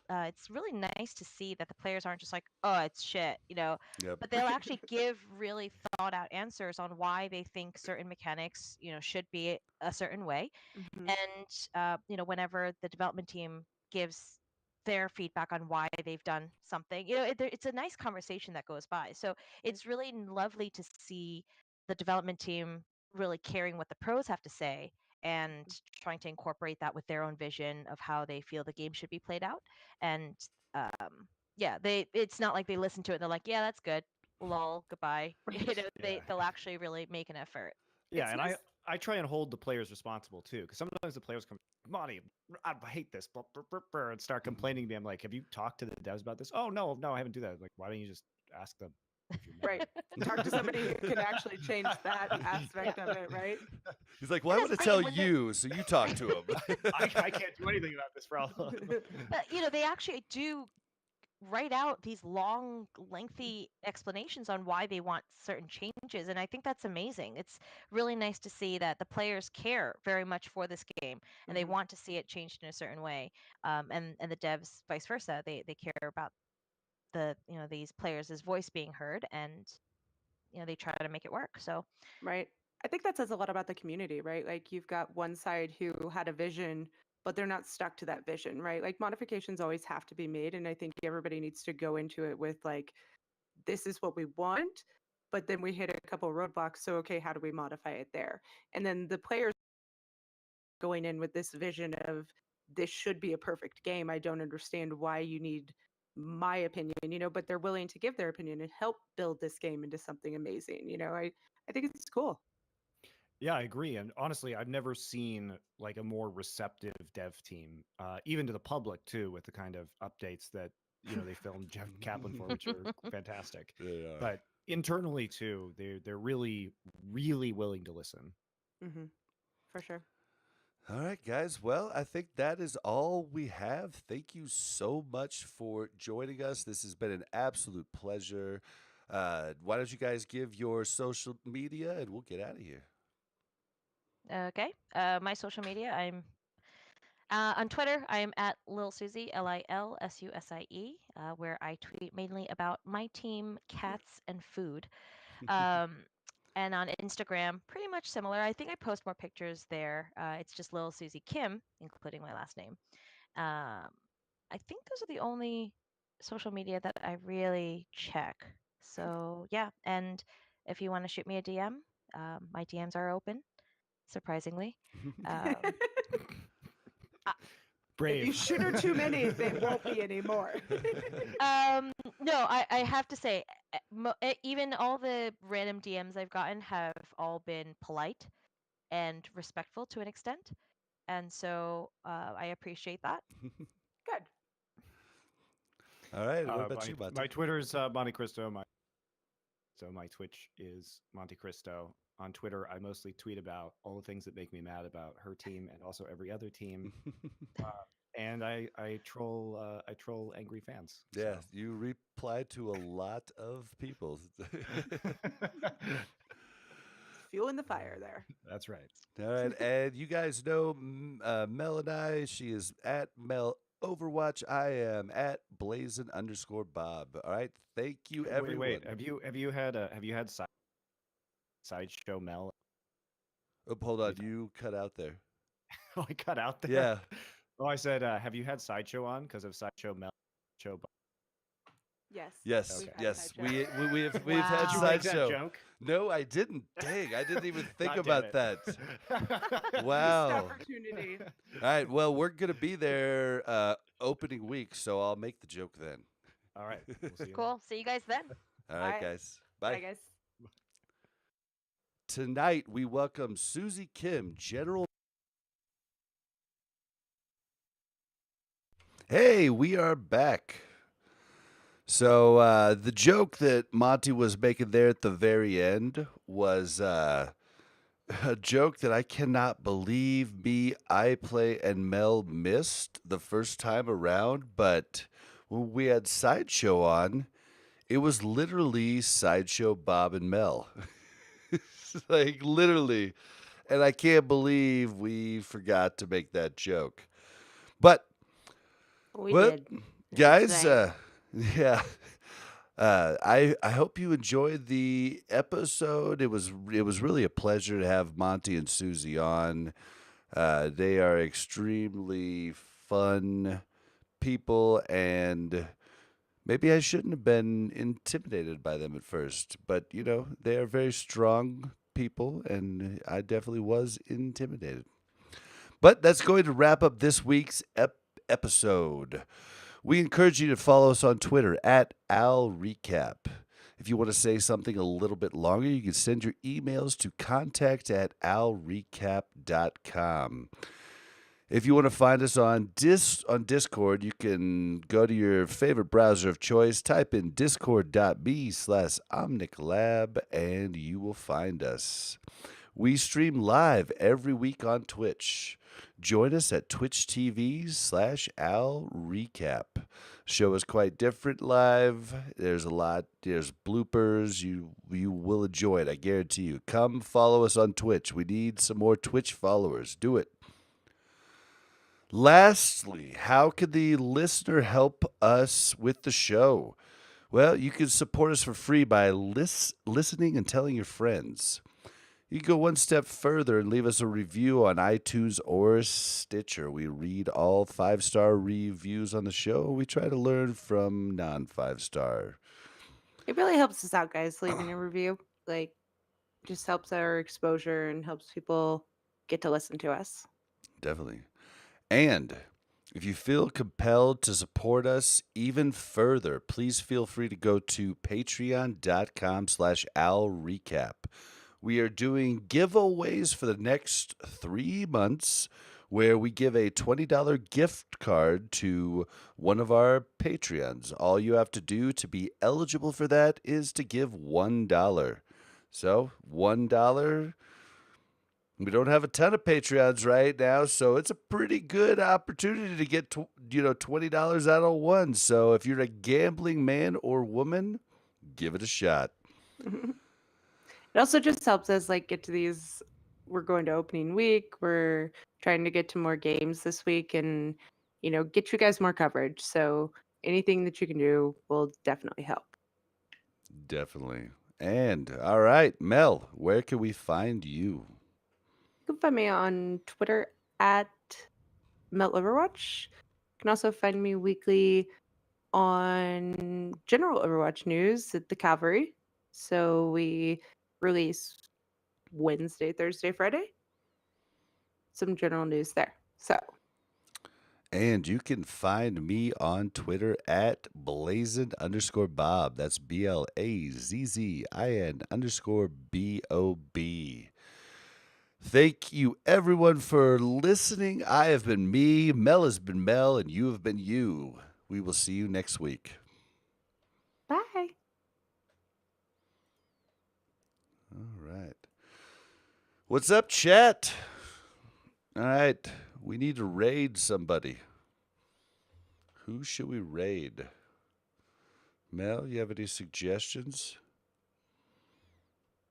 it's really nice to see that the players aren't just like, oh, it's shit, you know, Yep. but they'll actually give really thought out answers on why they think certain mechanics, you know, should be a certain way. Mhm. And you know, whenever the development team gives their feedback on why they've done something, you know, it's a nice conversation that goes by. So it's really lovely to see the development team really caring what the pros have to say and trying to incorporate that with their own vision of how they feel the game should be played out. And yeah, it's not like they listen to it and they're like, yeah, that's good, lol, goodbye. You know, Yeah. they'll actually really make an effort. Yeah, It's and nice. I try and hold the players responsible too, because sometimes the players come, Monty, I hate this, and start complaining to me. I'm like, have you talked to the devs about this? Oh no, I haven't do that. Like, why don't you just ask them if you're mad? Right. Talk to somebody who can actually change that aspect of it, right? He's like, well, I'm And going that's to the tell thing, when they- you, so you talk to him. I can't do anything about this problem. But you know, they actually do write out these long, lengthy explanations on why they want certain changes, and I think that's amazing. It's really nice to see that the players care very much for this game, and they Mhm. want to see it changed in a certain way. And the devs, vice versa, they care about the, you know, these players' voice being heard, and you know, they try to make it work. So Right. I think that says a lot about the community, right? Like you've got one side who had a vision, but they're not stuck to that vision, right? Like modifications always have to be made. And I think everybody needs to go into it with like, this is what we want, but then we hit a couple roadblocks. So, okay, how do we modify it there? And then the players going in with this vision of this should be a perfect game. I don't understand why you need my opinion, you know, but they're willing to give their opinion and help build this game into something amazing. You know, I think it's cool. Yeah, I agree. And honestly, I've never seen like a more receptive dev team, even to the public too, with the kind of updates that they filmed Jeff Kaplan for, which are fantastic. Yeah. But internally too, they're really willing to listen. Mm-hmm. For sure. All right, guys. Well, I think that is all we have. Thank you so much for joining us. This has been an absolute pleasure. Why don't you guys give your social media and we'll get out of here? okay, my social media, I'm on Twitter, I am at Lil Susie, LILSUSIE, where I tweet mainly about my team, cats, and food. Um, and on Instagram, pretty much similar. I think I post more pictures there. It's just Lil Susie Kim, including my last name. I think those are the only social media that I really check. So yeah, and if you want to shoot me a DM, my DMs are open, surprisingly. Um, Brave. If you shoot her too many, there won't be any more. No, I have to say, even all the random DMs I've gotten have all been polite and respectful to an extent, and so I appreciate that. Good. All right. What about you, Monte? My Twitter's Monte Cristo. My Twitch is Monte Cristo. On Twitter, I mostly tweet about all the things that make me mad about her team and also every other team. And I troll angry fans. Yeah, So. you reply to a lot of people. Fueling the fire there. That's right. All right, and you guys know Mel and I. She is at Mel Overwatch. I am at Blazin_Bob. All right, thank you, everyone. Wait. Have you had Sideshow Mel? Oh, hold on, you cut out there. Oh, I cut out there. Yeah. Oh, I said, have you had Sideshow on because of Sideshow Mel? Yes. Yes. We've had Yes. Sideshow. We've had Wow. Did you make that Sideshow. joke? No, I didn't. Dang, I didn't even think God about damn that. it. Wow. Missed opportunity. All right. Well, we're gonna be there opening week, so I'll make the joke then. All right. We'll see you Cool. See you guys then. All right, Bye. guys. Bye, Bye. guys. Tonight we welcome Susie Kim, General Hey, we are back. So the joke that Monty was making there at the very end was a joke that I cannot believe I play and Mel missed the first time around. But when we had Sideshow on, it was literally Sideshow Bob and Mel. Like literally. And I can't believe we forgot to make that joke. But We what, did. It's guys? nice. Yeah. I hope you enjoyed the episode. It was really a pleasure to have Monty and Susie on. They are extremely fun people, and maybe I shouldn't have been intimidated by them at first, but they are very strong people, and I definitely was intimidated. But that's going to wrap up this week's episode. We encourage you to follow us on Twitter at AlRecap. If you want to say something a little bit longer, you can send your emails to contact@alrecap.com. If you want to find us on Discord, you can go to your favorite browser of choice, type in discord.me/omniclab, and you will find us. We stream live every week on Twitch. Join us at Twitch TV/AlRecap. Show is quite different live. There's bloopers. You will enjoy it, I guarantee you. Come follow us on Twitch. We need some more Twitch followers. Do it. Lastly, how can the listener help us with the show? Well, you can support us for free by listening and telling your friends. You can go one step further and leave us a review on iTunes or Stitcher. We read all 5-star reviews on the show. We try to learn from non 5-star. It really helps us out, guys, leaving a review. Like, just helps our exposure and helps people get to listen to us. Definitely. And if you feel compelled to support us even further, please feel free to go to patreon.com/AlRecap. We are doing giveaways for the next 3 months where we give a $20 gift card to one of our Patreons. All you have to do to be eligible for that is to give $1. So, $1. We don't have a ton of Patreons right now, so it's a pretty good opportunity to get $20 out of one. So if you're a gambling man or woman, give it a shot. It also just helps us get to these. We're going to opening week. We're trying to get to more games this week and get you guys more coverage. So anything that you can do will definitely help. Definitely. And all right, Mel, where can we find you? You can find me on Twitter at MeltOverwatch. You can also find me weekly on general Overwatch news at the Cavalry. So we release Wednesday, Thursday, Friday. Some general news there. So And you can find me on Twitter at Blazin_Bob. That's BLAZZIN_BOB. Thank you, everyone, for listening. I have been me, Mel has been Mel, and you have been you. We will see you next week. bye. All right. What's up, chat? All right. We need to raid somebody. Who should we raid? Mel, you have any suggestions?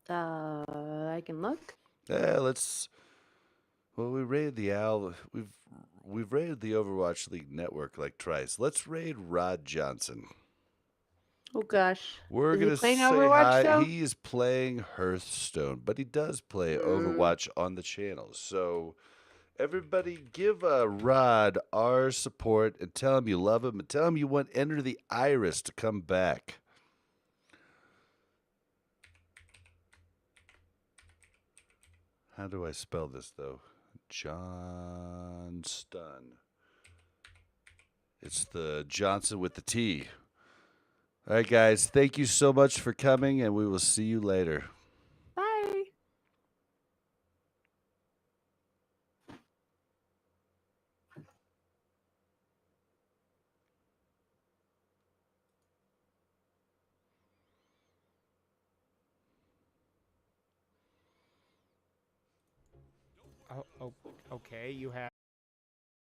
I can look. Yeah, Well, we raided the Owl. We've raided the Overwatch League network like twice. Let's raid Rod Johnson. Oh gosh. We're Is he gonna playing say Overwatch hi. though? He is playing Hearthstone, but he does play Overwatch on the channel. So everybody, give Rod our support and tell him you love him and tell him you want Enter the Iris to come back. How do I spell this though? Johnston. It's the Johnson with the T. All right, guys. Thank you so much for coming, and we will see you later. Bye. okay, you have